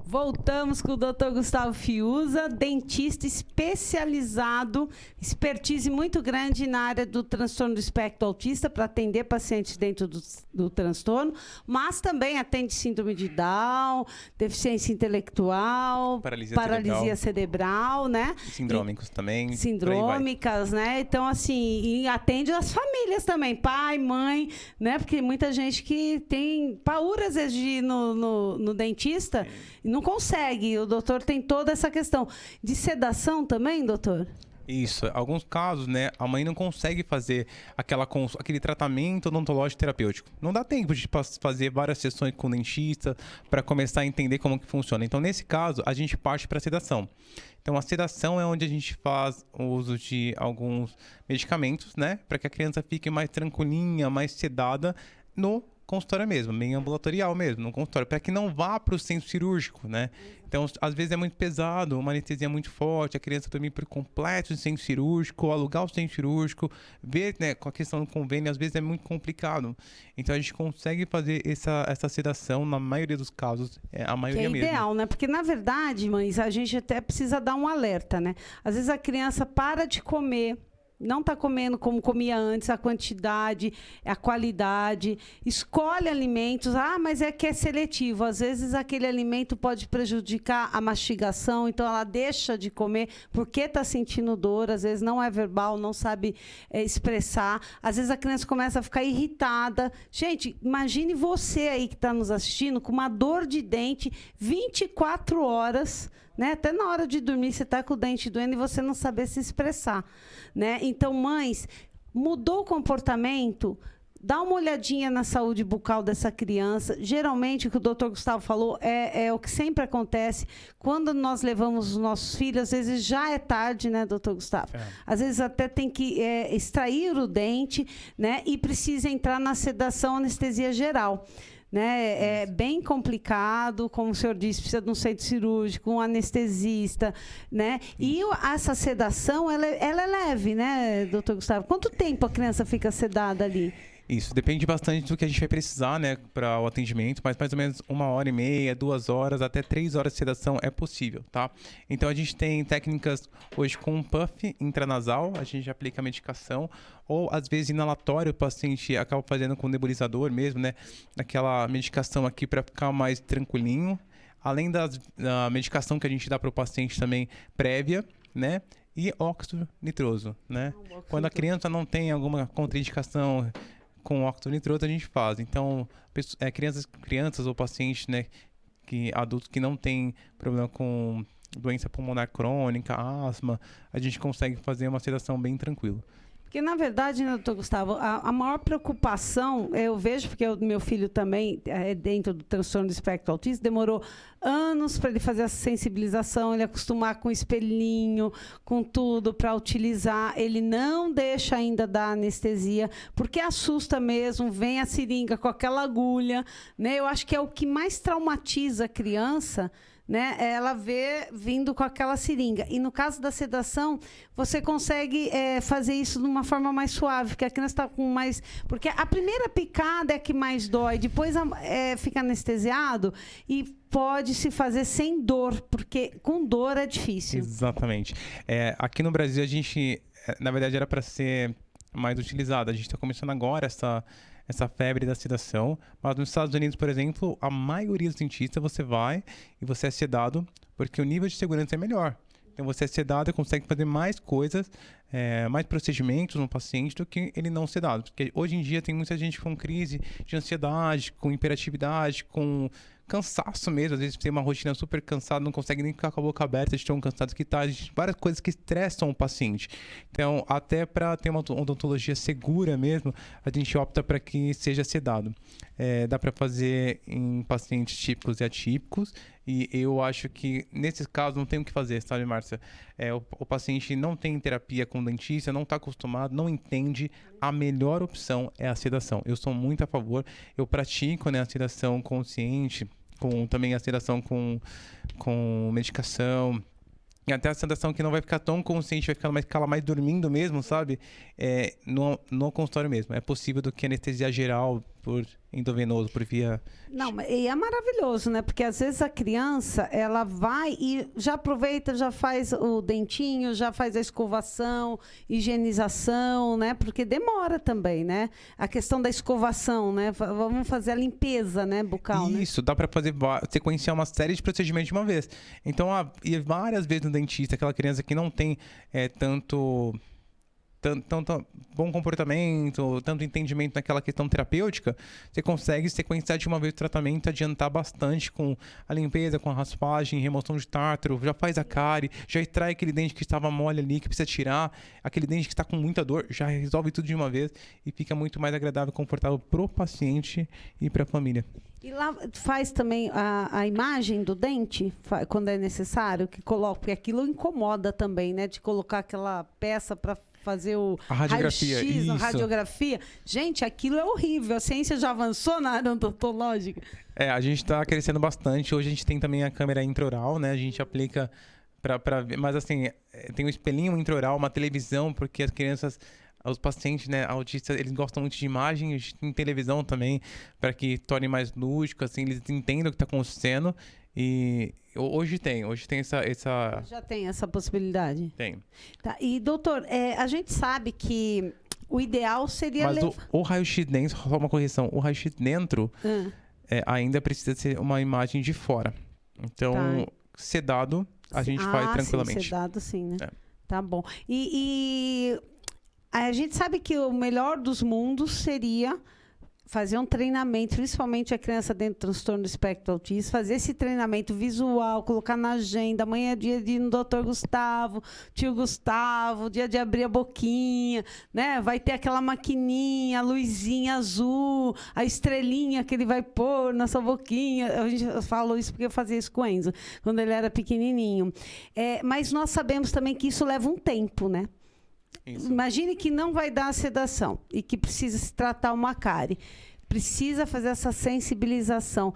Voltamos com o Dr. Gustavo Fiuza, dentista especializado, expertise muito grande na área do transtorno do espectro autista, para atender pacientes dentro do transtorno, mas também atende síndrome de Down, deficiência intelectual, paralisia cerebral, né? Sindrômicos também. Sindrômicas, né? Então, assim, e atende as famílias também, pai, mãe, né? Porque muita gente que tem paura, às vezes, de ir no dentista e não consegue. O doutor tem toda essa questão de sedação também, doutor? Isso. Alguns casos, né, a mãe não consegue fazer aquele tratamento odontológico terapêutico. Não dá tempo de fazer várias sessões com o dentista para começar a entender como que funciona. Então, nesse caso, a gente parte para a sedação. Então, a sedação é onde a gente faz o uso de alguns medicamentos, né, para que a criança fique mais tranquilinha, mais sedada no consultório mesmo, meio ambulatorial mesmo, no consultório, para que não vá para o centro cirúrgico, né? Então, às vezes é muito pesado, uma anestesia muito forte, a criança também por completo de centro cirúrgico, alugar o centro cirúrgico, ver, né, com a questão do convênio, às vezes é muito complicado. Então, a gente consegue fazer essa sedação, na maioria dos casos, a maioria mesmo. Que é ideal, né? Porque, na verdade, mães, a gente até precisa dar um alerta, né? Às vezes a criança para de comer, não está comendo como comia antes, a quantidade, a qualidade, escolhe alimentos, mas é que é seletivo. Às vezes aquele alimento pode prejudicar a mastigação, então ela deixa de comer porque está sentindo dor, às vezes não é verbal, não sabe expressar. Às vezes a criança começa a ficar irritada. Gente, imagine você aí que está nos assistindo com uma dor de dente 24 horas, né? Até na hora de dormir, você está com o dente doendo e você não saber se expressar, né? Então, mães, mudou o comportamento? Dá uma olhadinha na saúde bucal dessa criança. Geralmente, o que o doutor Gustavo falou é o que sempre acontece. Quando nós levamos os nossos filhos, às vezes já é tarde, né, doutor Gustavo? Às vezes até tem que extrair o dente, né? E precisa entrar na sedação, anestesia geral. Né? É bem complicado, como o senhor disse, precisa de um centro cirúrgico, um anestesista, né? E essa sedação, ela é leve, né, doutor Gustavo? Quanto tempo a criança fica sedada ali? Isso, depende bastante do que a gente vai precisar, né, para o atendimento, mas mais ou menos 1h30, 2 horas, até 3 horas de sedação é possível, tá? Então, a gente tem técnicas hoje com puff intranasal, a gente aplica a medicação, ou às vezes inalatório, o paciente acaba fazendo com nebulizador mesmo, né, aquela medicação aqui para ficar mais tranquilinho, além da medicação que a gente dá para o paciente também prévia, né, e óxido nitroso, né? Quando a criança não tem alguma contraindicação com óxido nitroso, a gente faz. Então, crianças ou pacientes, né, adultos que não têm problema com doença pulmonar crônica, asma, a gente consegue fazer uma sedação bem tranquila. Porque, na verdade, né, doutor Gustavo, a maior preocupação, eu vejo, porque o meu filho também é dentro do transtorno do espectro autista, demorou anos para ele fazer essa sensibilização, ele acostumar com espelhinho, com tudo para utilizar. Ele não deixa ainda dar anestesia, porque assusta mesmo, vem a seringa com aquela agulha, né? Eu acho que é o que mais traumatiza a criança, né? Ela vê vindo com aquela seringa. E no caso da sedação, você consegue fazer isso de uma forma mais suave, porque a criança está com mais... Porque a primeira picada é a que mais dói, depois fica anestesiado e pode se fazer sem dor, porque com dor é difícil. Exatamente. Aqui no Brasil, a gente, na verdade, era para ser mais utilizada. A gente está começando agora essa febre da sedação, mas nos Estados Unidos, por exemplo, a maioria dos dentistas você vai e você é sedado porque o nível de segurança é melhor. Então você é sedado e consegue fazer mais coisas, mais procedimentos no paciente do que ele não sedado. Porque hoje em dia tem muita gente com crise de ansiedade, com hiperatividade, com cansaço mesmo. Às vezes tem uma rotina super cansada, não consegue nem ficar com a boca aberta de tão cansado que está. Várias coisas que estressam o paciente. Então, até para ter uma odontologia segura mesmo, a gente opta para que seja sedado. Dá para fazer em pacientes típicos e atípicos. E eu acho que, nesses casos, não tem o que fazer, sabe, Márcia? O paciente não tem terapia com o dentista, não está acostumado, não entende. A melhor opção é a sedação. Eu sou muito a favor. Eu pratico, né, a sedação consciente, também a sedação com medicação. E até a sedação que não vai ficar tão consciente, vai ficar mais dormindo mesmo, sabe? No consultório mesmo. É possível do que anestesia geral por endovenoso, por via... Não, e é maravilhoso, né? Porque às vezes a criança, ela vai e já aproveita, já faz o dentinho, já faz a escovação, higienização, né? Porque demora também, né? A questão da escovação, né? Vamos fazer a limpeza, né, bucal, Isso, dá para sequenciar uma série de procedimentos de uma vez. Então, ir várias vezes no dentista, aquela criança que não tem tanto bom comportamento, tanto entendimento naquela questão terapêutica, você consegue sequenciar de uma vez o tratamento, adiantar bastante com a limpeza, com a raspagem, remoção de tártaro, já faz a cárie, já extrai aquele dente que estava mole ali, que precisa tirar, aquele dente que está com muita dor, já resolve tudo de uma vez e fica muito mais agradável e confortável pro paciente e para a família. E lá faz também a imagem do dente, quando é necessário, que coloca, porque aquilo incomoda também, né? De colocar aquela peça para fazer a radiografia, raio-x, a radiografia. Gente, aquilo é horrível. A ciência já avançou na área odontológica. A gente está crescendo bastante. Hoje a gente tem também a câmera intraoral, né? A gente aplica para ver, mas assim, tem um espelhinho intraoral, uma televisão, porque as crianças, os pacientes, né, autistas, eles gostam muito de imagem. A gente tem televisão também para que torne mais lúdico, assim, eles entendam o que está acontecendo. E hoje tem essa... Já tem essa possibilidade? Tem. Tá. E, doutor, a gente sabe que o ideal seria... Mas o raio-x dentro, só uma correção, o raio-x dentro ainda precisa ser uma imagem de fora. Então, sedado, a gente faz tranquilamente. Sim, sedado sim, né? Tá bom. E a gente sabe que o melhor dos mundos seria fazer um treinamento, principalmente a criança dentro do transtorno do espectro autista, fazer esse treinamento visual, colocar na agenda, amanhã é dia de ir no doutor Gustavo, tio Gustavo, dia de abrir a boquinha, né? Vai ter aquela maquininha, a luzinha azul, a estrelinha que ele vai pôr na sua boquinha. A gente falou isso porque eu fazia isso com o Enzo, quando ele era pequenininho. Mas nós sabemos também que isso leva um tempo, né? Isso. Imagine que não vai dar a sedação e que precisa se tratar uma cárie. Precisa fazer essa sensibilização.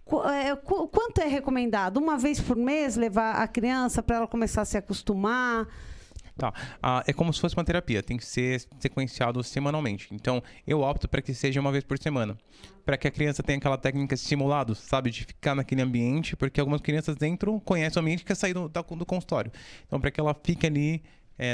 Quanto é recomendado? Uma vez por mês levar a criança para ela começar a se acostumar? Tá. É como se fosse uma terapia, tem que ser sequenciado semanalmente. Então, eu opto para que seja uma vez por semana. Para que a criança tenha aquela técnica de simulado, sabe? De ficar naquele ambiente, porque algumas crianças entram, conhecem o ambiente e querem sair do consultório. Então, para que ela fique ali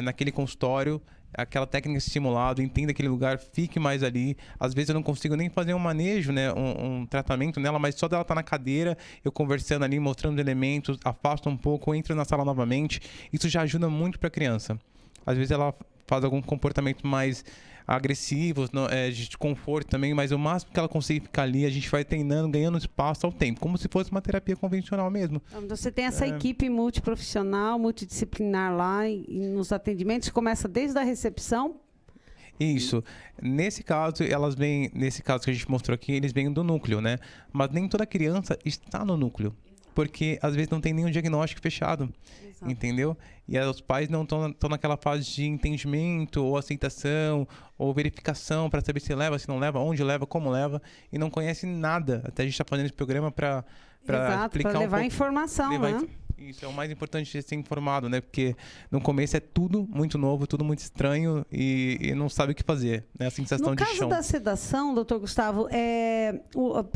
naquele consultório, aquela técnica de simulado, entenda aquele lugar, fique mais ali. Às vezes eu não consigo nem fazer um manejo, né, um tratamento nela, mas só dela estar na cadeira, eu conversando ali, mostrando os elementos, afasto um pouco, entro na sala novamente. Isso já ajuda muito para a criança. Às vezes ela faz algum comportamento mais agressivo, de desconforto também, mas o máximo que ela conseguir ficar ali, a gente vai treinando, ganhando espaço ao tempo, como se fosse uma terapia convencional mesmo. Então, você tem essa equipe multiprofissional, multidisciplinar lá e nos atendimentos, começa desde a recepção? Isso. Nesse caso que a gente mostrou aqui, eles vêm do núcleo, né? Mas nem toda criança está no núcleo, porque às vezes não tem nenhum diagnóstico fechado. Exato. Entendeu? E os pais não estão naquela fase de entendimento, ou aceitação, ou verificação para saber se leva, se não leva, onde leva, como leva, e não conhece nada. Até a gente está fazendo esse programa para explicar para levar informação, né? Isso é o mais importante de ser informado, né? Porque no começo é tudo muito novo, tudo muito estranho e não sabe o que fazer, né? A sensação de chão. No caso da sedação, doutor Gustavo,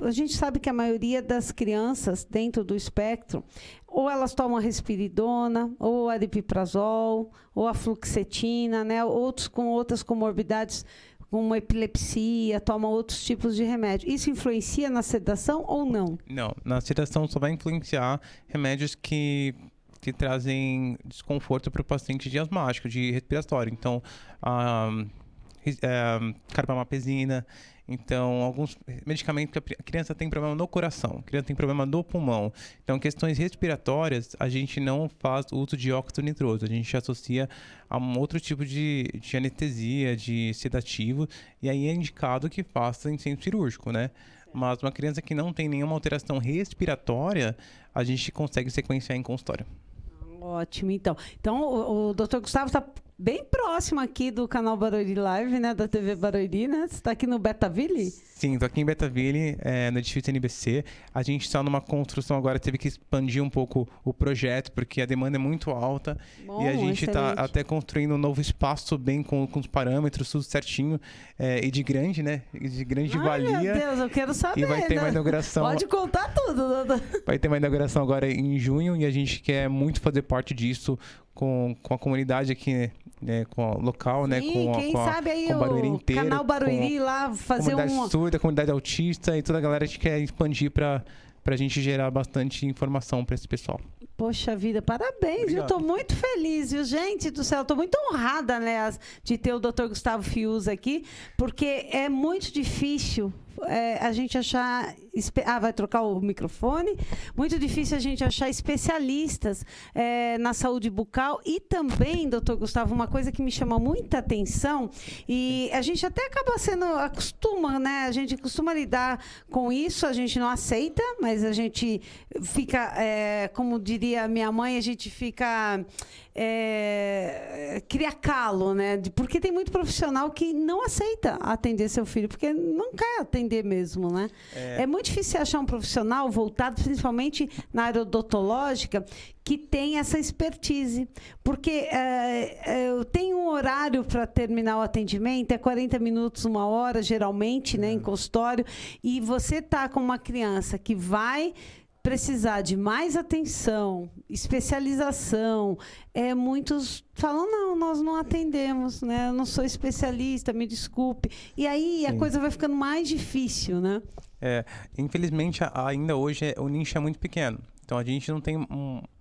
a gente sabe que a maioria das crianças dentro do espectro, ou elas tomam a risperidona, ou a aripiprazol, ou a fluoxetina, né? Outros com outras comorbidades, como epilepsia, tomam outros tipos de remédio. Isso influencia na sedação ou não? Não, na sedação só vai influenciar remédios que trazem desconforto para o paciente de asmático, de respiratório. Então, carbamazepina. Então, alguns medicamentos que a criança tem problema no coração, a criança tem problema no pulmão. Então, questões respiratórias, a gente não faz uso de óxido nitroso. A gente associa a um outro tipo de anestesia, de sedativo, e aí é indicado que faça em centro cirúrgico, né? Mas uma criança que não tem nenhuma alteração respiratória, a gente consegue sequenciar em consultório. Ótimo, então. Então, o doutor Gustavo está bem próximo aqui do canal Barueri Live, né? Da TV Barueri, né? Você está aqui no Betaville? Sim, estou aqui em Betaville, no edifício NBC. A gente está numa construção agora, teve que expandir um pouco o projeto, porque a demanda é muito alta. Bom, e a gente está excelente. até construindo um novo espaço bem com os parâmetros, tudo certinho. E de grande, né? De grande valia. Meu Deus, eu quero saber. E vai ter né? uma inauguração. Pode contar tudo, doutor. Vai ter uma inauguração agora em junho e a gente quer muito fazer parte disso com a comunidade aqui, né, com o local, né, Sim, quem sabe aí com o Barueri inteiro, canal Barueri lá fazer comunidade surda, comunidade autista e toda a galera a gente quer expandir para a gente gerar bastante informação para esse pessoal. Poxa vida, parabéns, viu? Tô muito feliz, viu? Gente do céu, tô muito honrada, né, de ter o Dr. Gustavo Fiuza aqui, porque é muito difícil a gente achar... vai trocar o microfone? Muito difícil a gente achar especialistas na saúde bucal e também, doutor Gustavo, uma coisa que me chama muita atenção e a gente até acaba acostuma, né? A gente costuma lidar com isso, a gente não aceita, mas a gente fica, como diria minha mãe, a gente fica... cria calo, né? Porque tem muito profissional que não aceita atender seu filho, porque não quer atender mesmo, né? É muito difícil achar um profissional voltado, principalmente na área odontológica, que tem essa expertise. Porque eu tenho um horário para terminar o atendimento, é 40 minutos, 1 hora, geralmente, né, em consultório, e você tá com uma criança que vai precisar de mais atenção, especialização, muitos falam, não, nós não atendemos, né? Eu não sou especialista, me desculpe. E aí a coisa vai ficando mais difícil, né? Infelizmente, ainda hoje o nicho é muito pequeno. Então, a gente não tem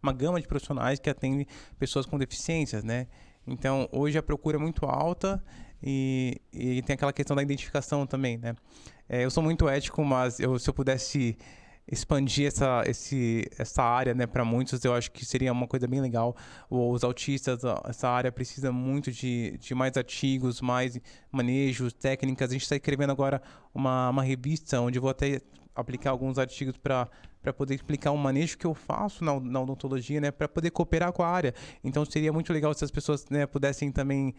uma gama de profissionais que atendem pessoas com deficiências, né? Então, hoje a procura é muito alta e tem aquela questão da identificação também, né? Eu sou muito ético, mas se eu pudesse expandir essa área, né, para muitos, eu acho que seria uma coisa bem legal. Os autistas, essa área precisa muito de mais artigos, mais manejos, técnicas. A gente está escrevendo agora uma revista onde eu vou até aplicar alguns artigos para poder explicar um manejo que eu faço na odontologia, né, para poder cooperar com a área. Então seria muito legal se as pessoas, né, pudessem também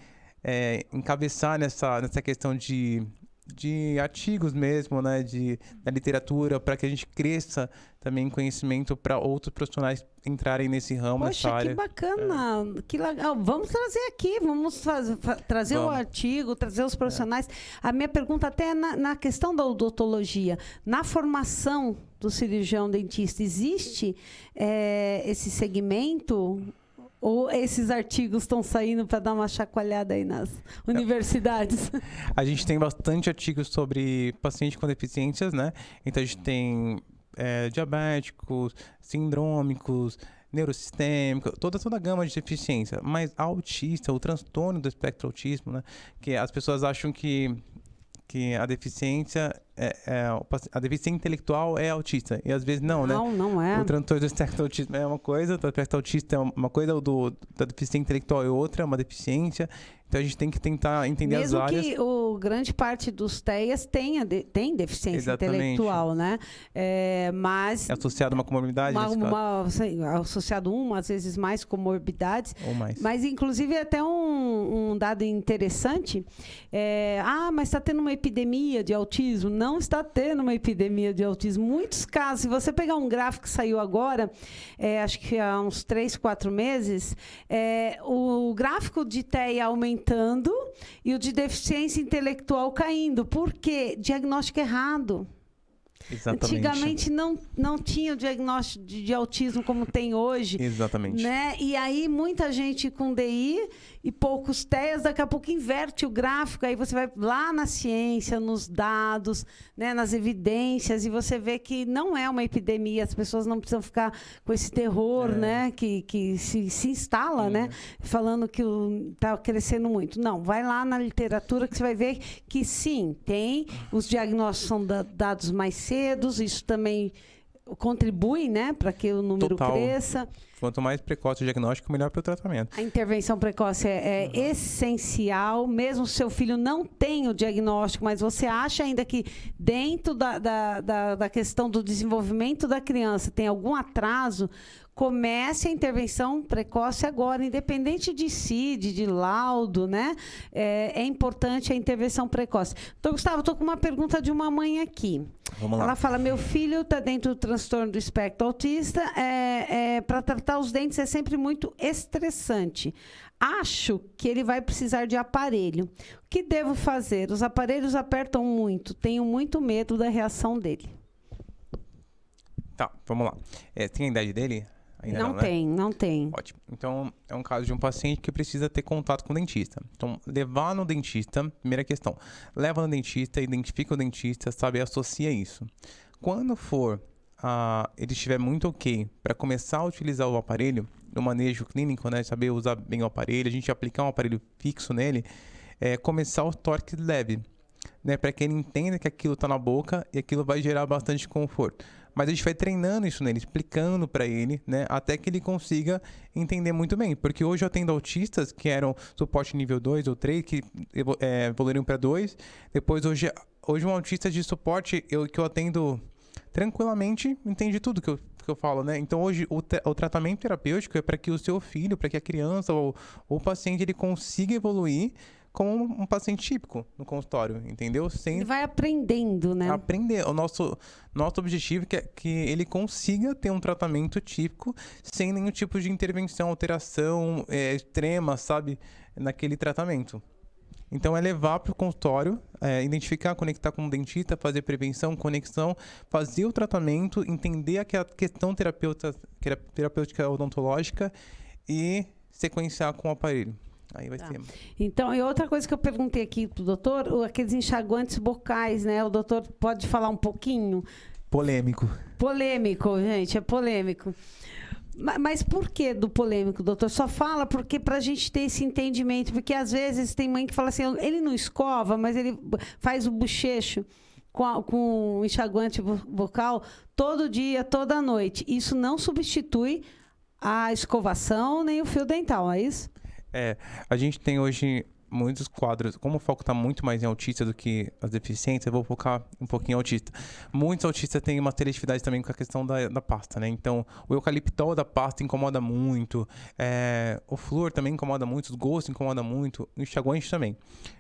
encabeçar nessa questão de artigos mesmo, né, da literatura, para que a gente cresça também conhecimento para outros profissionais entrarem nesse ramo, nessa área. Poxa, que bacana, que legal. Vamos trazer aqui, vamos trazer o artigo, trazer os profissionais. A minha pergunta até é na questão da odontologia. Na formação do cirurgião dentista, existe esse segmento? Ou esses artigos estão saindo para dar uma chacoalhada aí nas universidades? A gente tem bastante artigos sobre pacientes com deficiências, né? Então, a gente tem diabéticos, sindrômicos, neurosistêmicos, toda a gama de deficiência. Mas autista, o transtorno do espectro autismo, né? Que as pessoas acham que a deficiência a deficiência intelectual é autista. E às vezes não, né? Não é. O transtorno do espectro autista é uma coisa, o espectro autista é uma coisa, da deficiência intelectual é outra, uma deficiência. Então a gente tem que tentar entender Mesmo as áreas. que grande parte dos TEAs tem deficiência Exatamente. intelectual, né? Mas É associado a uma comorbidade, nesse caso. associado às vezes mais comorbidades. Ou mais. Mas, inclusive, até um dado interessante, mas está tendo uma epidemia de autismo. Não está tendo uma epidemia de autismo. Muitos casos, se você pegar um gráfico que saiu agora, acho que há uns 3, 4 meses, o gráfico de TEA aumentando e o de deficiência intelectual caindo. Por quê? Diagnóstico errado. Exatamente. Antigamente não tinha o diagnóstico de autismo como tem hoje. Exatamente. Né? E aí muita gente com DI e poucos TEAs, daqui a pouco inverte o gráfico, aí você vai lá na ciência, nos dados, né, nas evidências, e você vê que não é uma epidemia, as pessoas não precisam ficar com esse terror, né, que se instala, né, falando que está crescendo muito. Não, vai lá na literatura que você vai ver que sim, tem, os diagnósticos são dados mais cedo, isso também contribui, né, para que o número cresça. Quanto mais precoce o diagnóstico, melhor para o tratamento. A intervenção precoce é essencial, mesmo se seu filho não tem o diagnóstico, mas você acha ainda que dentro da questão do desenvolvimento da criança tem algum atraso, comece a intervenção precoce agora, independente de CID, de laudo, né? É importante a intervenção precoce. Então, Gustavo, estou com uma pergunta de uma mãe aqui. Vamos lá. Ela fala, meu filho está dentro do transtorno do espectro autista, para tratar os dentes é sempre muito estressante. Acho que ele vai precisar de aparelho. O que devo fazer? Os aparelhos apertam muito, tenho muito medo da reação dele. Tá, vamos lá. Tem a idade dele? Ainda não, né? Não tem. Ótimo. Então, é um caso de um paciente que precisa ter contato com o dentista. Então, levar no dentista, primeira questão. Leva no dentista, identifica o dentista, sabe, associa isso. Quando for, ele estiver muito ok para começar a utilizar o aparelho, no manejo clínico, né, saber usar bem o aparelho, a gente aplicar um aparelho fixo nele, começar o torque leve, né, para que ele entenda que aquilo está na boca e aquilo vai gerar bastante conforto. Mas a gente vai treinando isso nele, explicando para ele, né, até que ele consiga entender muito bem. Porque hoje eu atendo autistas que eram suporte nível 2 ou 3, que evoluíram para 2. Depois, hoje um autista de suporte que eu atendo tranquilamente, entende tudo que eu falo, né? Então, hoje, o tratamento terapêutico é para que o seu filho, para que a criança ou o paciente, ele consiga evoluir como um paciente típico no consultório, entendeu? Ele vai aprendendo, né? Aprender. O nosso objetivo é que ele consiga ter um tratamento típico sem nenhum tipo de intervenção, alteração extrema, sabe? Naquele tratamento. Então, é levar para o consultório, identificar, conectar com o dentista, fazer prevenção, conexão, fazer o tratamento, entender aquela questão terapêutica odontológica e sequenciar com o aparelho. Aí vai ser. Então, e outra coisa que eu perguntei aqui pro doutor, aqueles enxaguantes bocais, né? O doutor pode falar um pouquinho? Polêmico. Polêmico, gente, é polêmico. Mas por que do polêmico, doutor? Só fala porque pra gente ter esse entendimento, porque às vezes tem mãe que fala assim, ele não escova, mas ele faz o bochecho com o enxaguante bucal todo dia, toda noite. Isso não substitui a escovação nem o fio dental, é isso? A gente tem hoje muitos quadros, como o foco está muito mais em autista do que as deficiências, eu vou focar um pouquinho em autista. Muitos autistas têm uma seletividade também com a questão da pasta, né? Então, o eucaliptol da pasta incomoda muito, o flúor também incomoda muito, os gostos incomodam muito, o enxaguante também.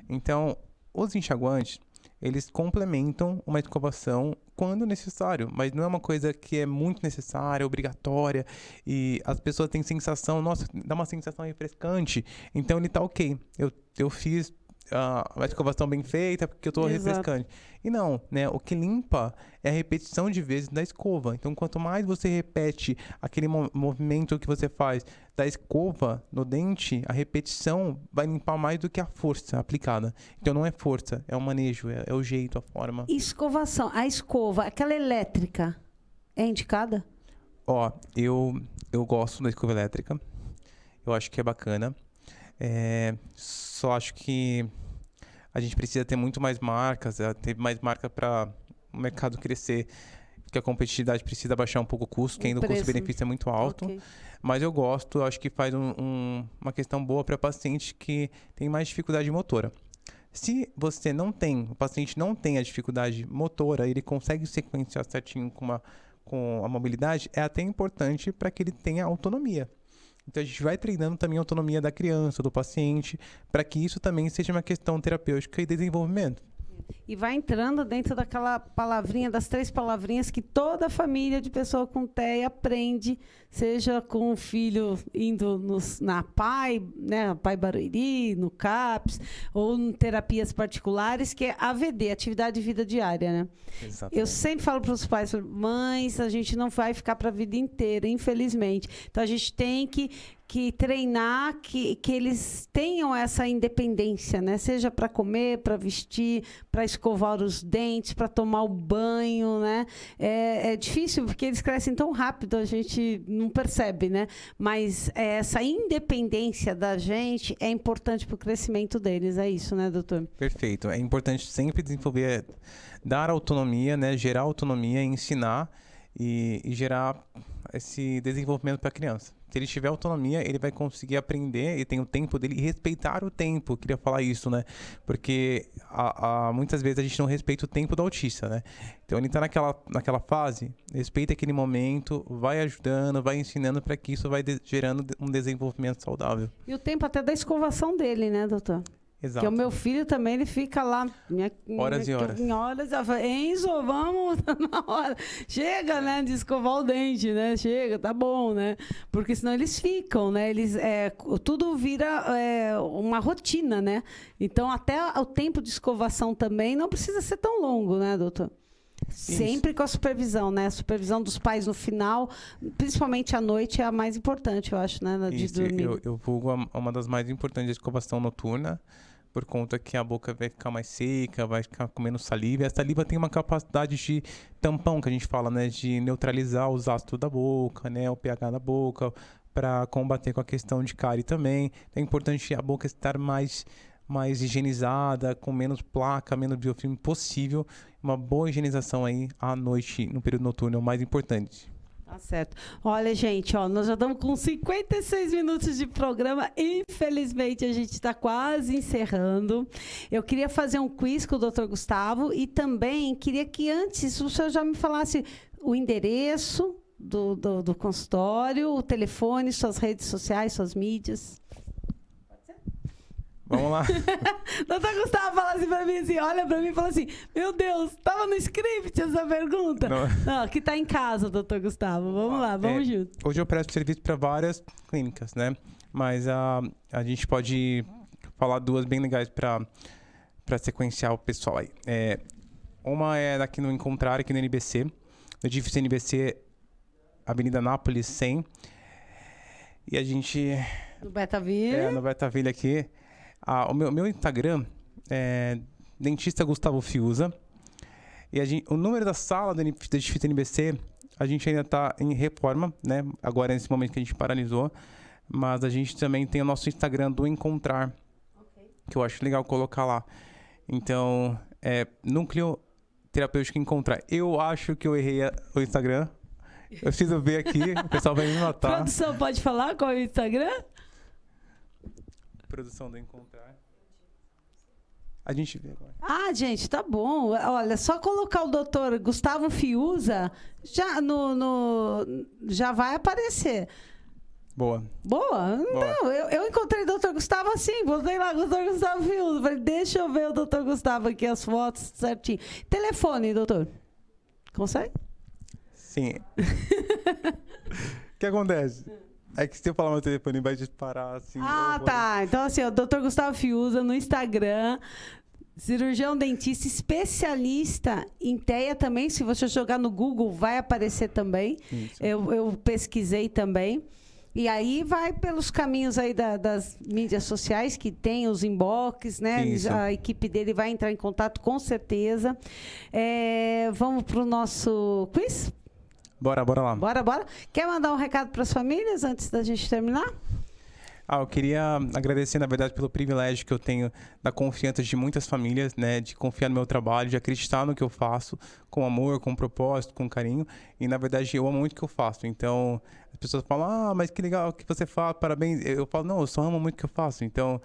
Então, os enxaguantes, eles complementam uma escovação quando necessário, mas não é uma coisa que é muito necessária, obrigatória, e as pessoas têm sensação, nossa, dá uma sensação refrescante, então ele tá ok. Eu fiz a escovação bem feita porque eu tô refrescante. E não, né? O que limpa é a repetição de vezes da escova. Então, quanto mais você repete aquele movimento que você faz da escova no dente, a repetição vai limpar mais do que a força aplicada. Então, não é força, é o manejo, é o jeito, a forma. Escovação, a escova, aquela elétrica, é indicada? Eu gosto da escova elétrica. Eu acho que é bacana. Só acho que a gente precisa ter muito mais marcas, ter mais marca para o mercado crescer. que a competitividade precisa baixar um pouco o custo, que ainda o preço. custo-benefício é muito alto. Ok. Mas eu gosto, eu acho que faz uma questão boa para paciente que tem mais dificuldade motora. Se você não tem, o paciente não tem a dificuldade motora, ele consegue sequenciar certinho com a mobilidade, é até importante para que ele tenha autonomia. Então a gente vai treinando também a autonomia da criança, do paciente, para que isso também seja uma questão terapêutica e desenvolvimento. E vai entrando dentro daquela palavrinha, das 3 palavrinhas que toda família de pessoa com TEA aprende, seja com o filho indo na PAI, né, PAI Barueri, no CAPS, ou em terapias particulares, que é AVD, Atividade de Vida Diária, né? Exatamente. Eu sempre falo para os pais, mães, a gente não vai ficar para a vida inteira, infelizmente. Então, a gente tem que treinar que eles tenham essa independência, né? Seja para comer, para vestir, para escovar os dentes, para tomar o banho, né? É difícil porque eles crescem tão rápido, a gente não percebe, né? Mas essa independência da gente é importante para o crescimento deles, é isso, né, doutor? Perfeito. É importante sempre desenvolver, dar autonomia, né? Gerar autonomia, ensinar e gerar esse desenvolvimento para a criança. Se ele tiver autonomia, ele vai conseguir aprender, ele tem o tempo dele e respeitar o tempo. Eu queria falar isso, né? Porque muitas vezes a gente não respeita o tempo do autista, né? Então ele está naquela fase, respeita aquele momento, vai ajudando, vai ensinando para que isso vai gerando um desenvolvimento saudável. E o tempo até da escovação dele, né, doutor? Exato. Porque o meu filho também, ele fica lá... Horas e horas. Em horas, eu falo, Enzo, vamos na hora. Chega, né, de escovar o dente, né? Chega, tá bom, né? Porque senão eles ficam, né? Tudo vira uma rotina, né? Então, até o tempo de escovação também não precisa ser tão longo, né, doutor? Sempre com a supervisão, né? A supervisão dos pais no final, principalmente à noite, é a mais importante, eu acho, né? De dormir. Eu vulgo uma das mais importantes, a escovação noturna, por conta que a boca vai ficar mais seca, vai ficar com menos saliva. E a saliva tem uma capacidade de tampão, que a gente fala, né? De neutralizar os ácidos da boca, né? O pH da boca, para combater com a questão de cárie também. É importante a boca estar mais higienizada, com menos placa, menos biofilme possível. Uma boa higienização aí à noite, no período noturno, é o mais importante. Tá certo. Olha, gente, nós já estamos com 56 minutos de programa. Infelizmente, a gente está quase encerrando. Eu queria fazer um quiz com o Dr. Gustavo e também queria que antes o senhor já me falasse o endereço do consultório, o telefone, suas redes sociais, suas mídias. Vamos lá. Doutor Gustavo fala assim pra mim, assim, olha pra mim e fala assim, meu Deus, tava no script essa pergunta? Não, que tá em casa, doutor Gustavo. Vamos lá, vamos junto. Hoje eu presto serviço para várias clínicas, né? Mas a gente pode falar 2 bem legais para sequenciar o pessoal aí. Uma é aqui no Encontrar, aqui no NBC. No edifício NBC, Avenida Nápoles 100. E a gente... No Betaville. No Betaville aqui. O meu Instagram é Dentista Gustavo Fiuza. E o número da sala do edifício NBC, a gente ainda está em reforma, né? Agora, nesse momento que a gente paralisou. Mas a gente também tem o nosso Instagram do Encontrar, que eu acho legal colocar lá. Então, Núcleo Terapêutico Encontrar. Eu acho que eu errei o Instagram. Eu preciso ver aqui, o pessoal vai me matar. Produção, pode falar qual é o Instagram? Produção do Encontrar. A gente vê agora. Gente, tá bom. Olha, só colocar o doutor Gustavo Fiuza, já vai aparecer. Boa. Não, eu encontrei o doutor Gustavo assim, botei lá o doutor Gustavo Fiuza. Falei, deixa eu ver o doutor Gustavo aqui, as fotos certinho. Telefone, doutor. Consegue? Sim. O que acontece? É que se eu falar meu telefone vai disparar assim. Tá. Então, assim, o Dr. Gustavo Fiuza no Instagram, cirurgião dentista, especialista em TEA também. Se você jogar no Google, vai aparecer também. Eu pesquisei também. E aí vai pelos caminhos aí das mídias sociais, que tem os inbox, né? Isso. A equipe dele vai entrar em contato com certeza. Vamos para o nosso quiz? Bora lá. Bora. Quer mandar um recado para as famílias antes da gente terminar? Eu queria agradecer, na verdade, pelo privilégio que eu tenho da confiança de muitas famílias, né? De confiar no meu trabalho, de acreditar no que eu faço, com amor, com propósito, com carinho. E, na verdade, eu amo muito o que eu faço. Então, as pessoas falam, mas que legal que você faz, parabéns. Eu falo, não, eu só amo muito o que eu faço. Então,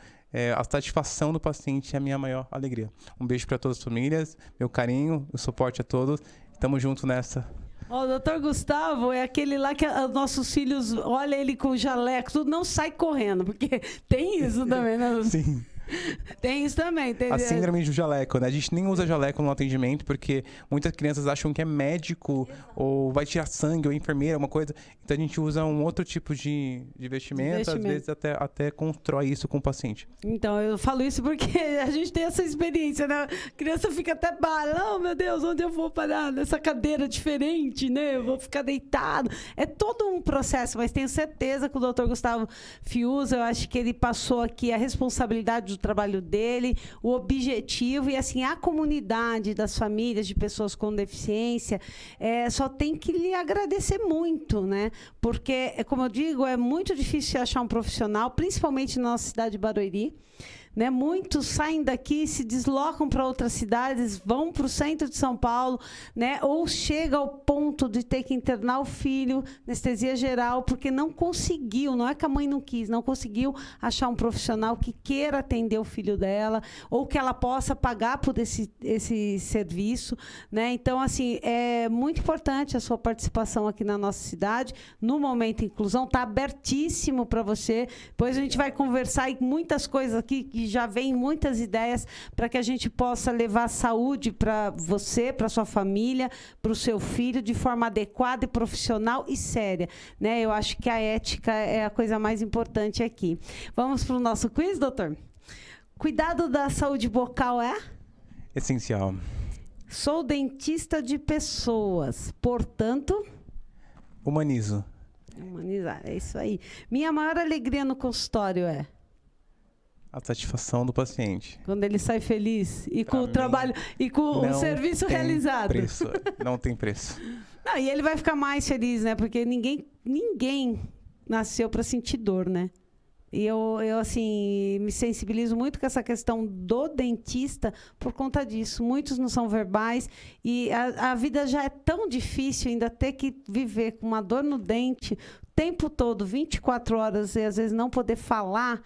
a satisfação do paciente é a minha maior alegria. Um beijo para todas as famílias, meu carinho, o suporte a todos. Tamo junto nessa. O doutor Gustavo é aquele lá que os nossos filhos olham ele com o jaleco, tudo não sai correndo, porque tem isso também, né? Sim. Tem isso também. A síndrome do jaleco, né? A gente nem usa jaleco no atendimento porque muitas crianças acham que é médico ou vai tirar sangue ou enfermeira, alguma coisa. Então a gente usa um outro tipo de vestimento, às vezes até constrói isso com o paciente. Então, eu falo isso porque a gente tem essa experiência, né? A criança fica até oh, meu Deus, onde eu vou parar? Nessa cadeira diferente, né? Eu vou ficar deitado. É todo um processo, mas tenho certeza que o doutor Gustavo Fiuza, eu acho que ele passou aqui a responsabilidade do trabalho dele, o objetivo e assim a comunidade das famílias de pessoas com deficiência só tem que lhe agradecer muito, né? Porque, como eu digo, é muito difícil achar um profissional, principalmente na nossa cidade de Barueri. Né? Muitos saem daqui, se deslocam para outras cidades, vão para o centro de São Paulo, né? Ou chega ao ponto de ter que internar o filho, anestesia geral, porque não conseguiu, não é que a mãe não quis, não conseguiu achar um profissional que queira atender o filho dela, ou que ela possa pagar por esse serviço. Né? Então, assim, é muito importante a sua participação aqui na nossa cidade. No Momento Inclusão, está abertíssimo para você. Depois a gente vai conversar e muitas coisas aqui que já vem muitas ideias para que a gente possa levar saúde para você, para sua família, para o seu filho, de forma adequada e profissional e séria. Né? Eu acho que a ética é a coisa mais importante aqui. Vamos para o nosso quiz, doutor? Cuidado da saúde bucal é? Essencial. Sou dentista de pessoas, portanto... Humanizo. Humanizar, é isso aí. Minha maior alegria no consultório é? A satisfação do paciente. Quando ele sai feliz e com o trabalho e com o serviço realizado. Preço. Não tem preço. Não, e ele vai ficar mais feliz, né? Porque ninguém nasceu para sentir dor, né? E eu, assim, me sensibilizo muito com essa questão do dentista por conta disso. Muitos não são verbais e a vida já é tão difícil ainda ter que viver com uma dor no dente o tempo todo, 24 horas, e às vezes não poder falar.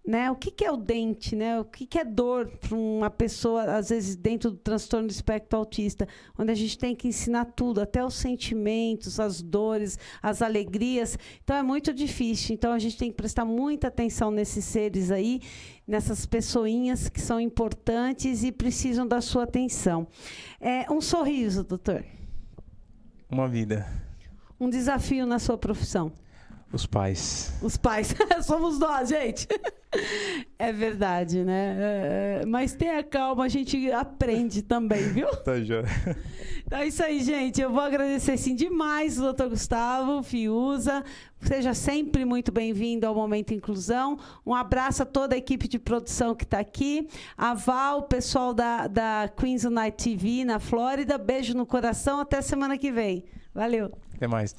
Né? O que é o dente? Né? O que é dor para uma pessoa, às vezes, dentro do transtorno do espectro autista, onde a gente tem que ensinar tudo, até os sentimentos, as dores, as alegrias. Então, é muito difícil. Então, a gente tem que prestar muita atenção nesses seres aí, nessas pessoinhas que são importantes e precisam da sua atenção. Um sorriso, doutor. Uma vida. Um desafio na sua profissão. Os pais. Os pais. Somos nós, gente. É verdade, né? Mas tenha calma, a gente aprende também, viu? Tá já. Então é isso aí, gente. Eu vou agradecer, sim, demais o doutor Gustavo Fiuza. Seja sempre muito bem-vindo ao Momento Inclusão. Um abraço a toda a equipe de produção que está aqui. A Val, o pessoal da Queens Unite TV na Flórida. Beijo no coração. Até semana que vem. Valeu. Até mais.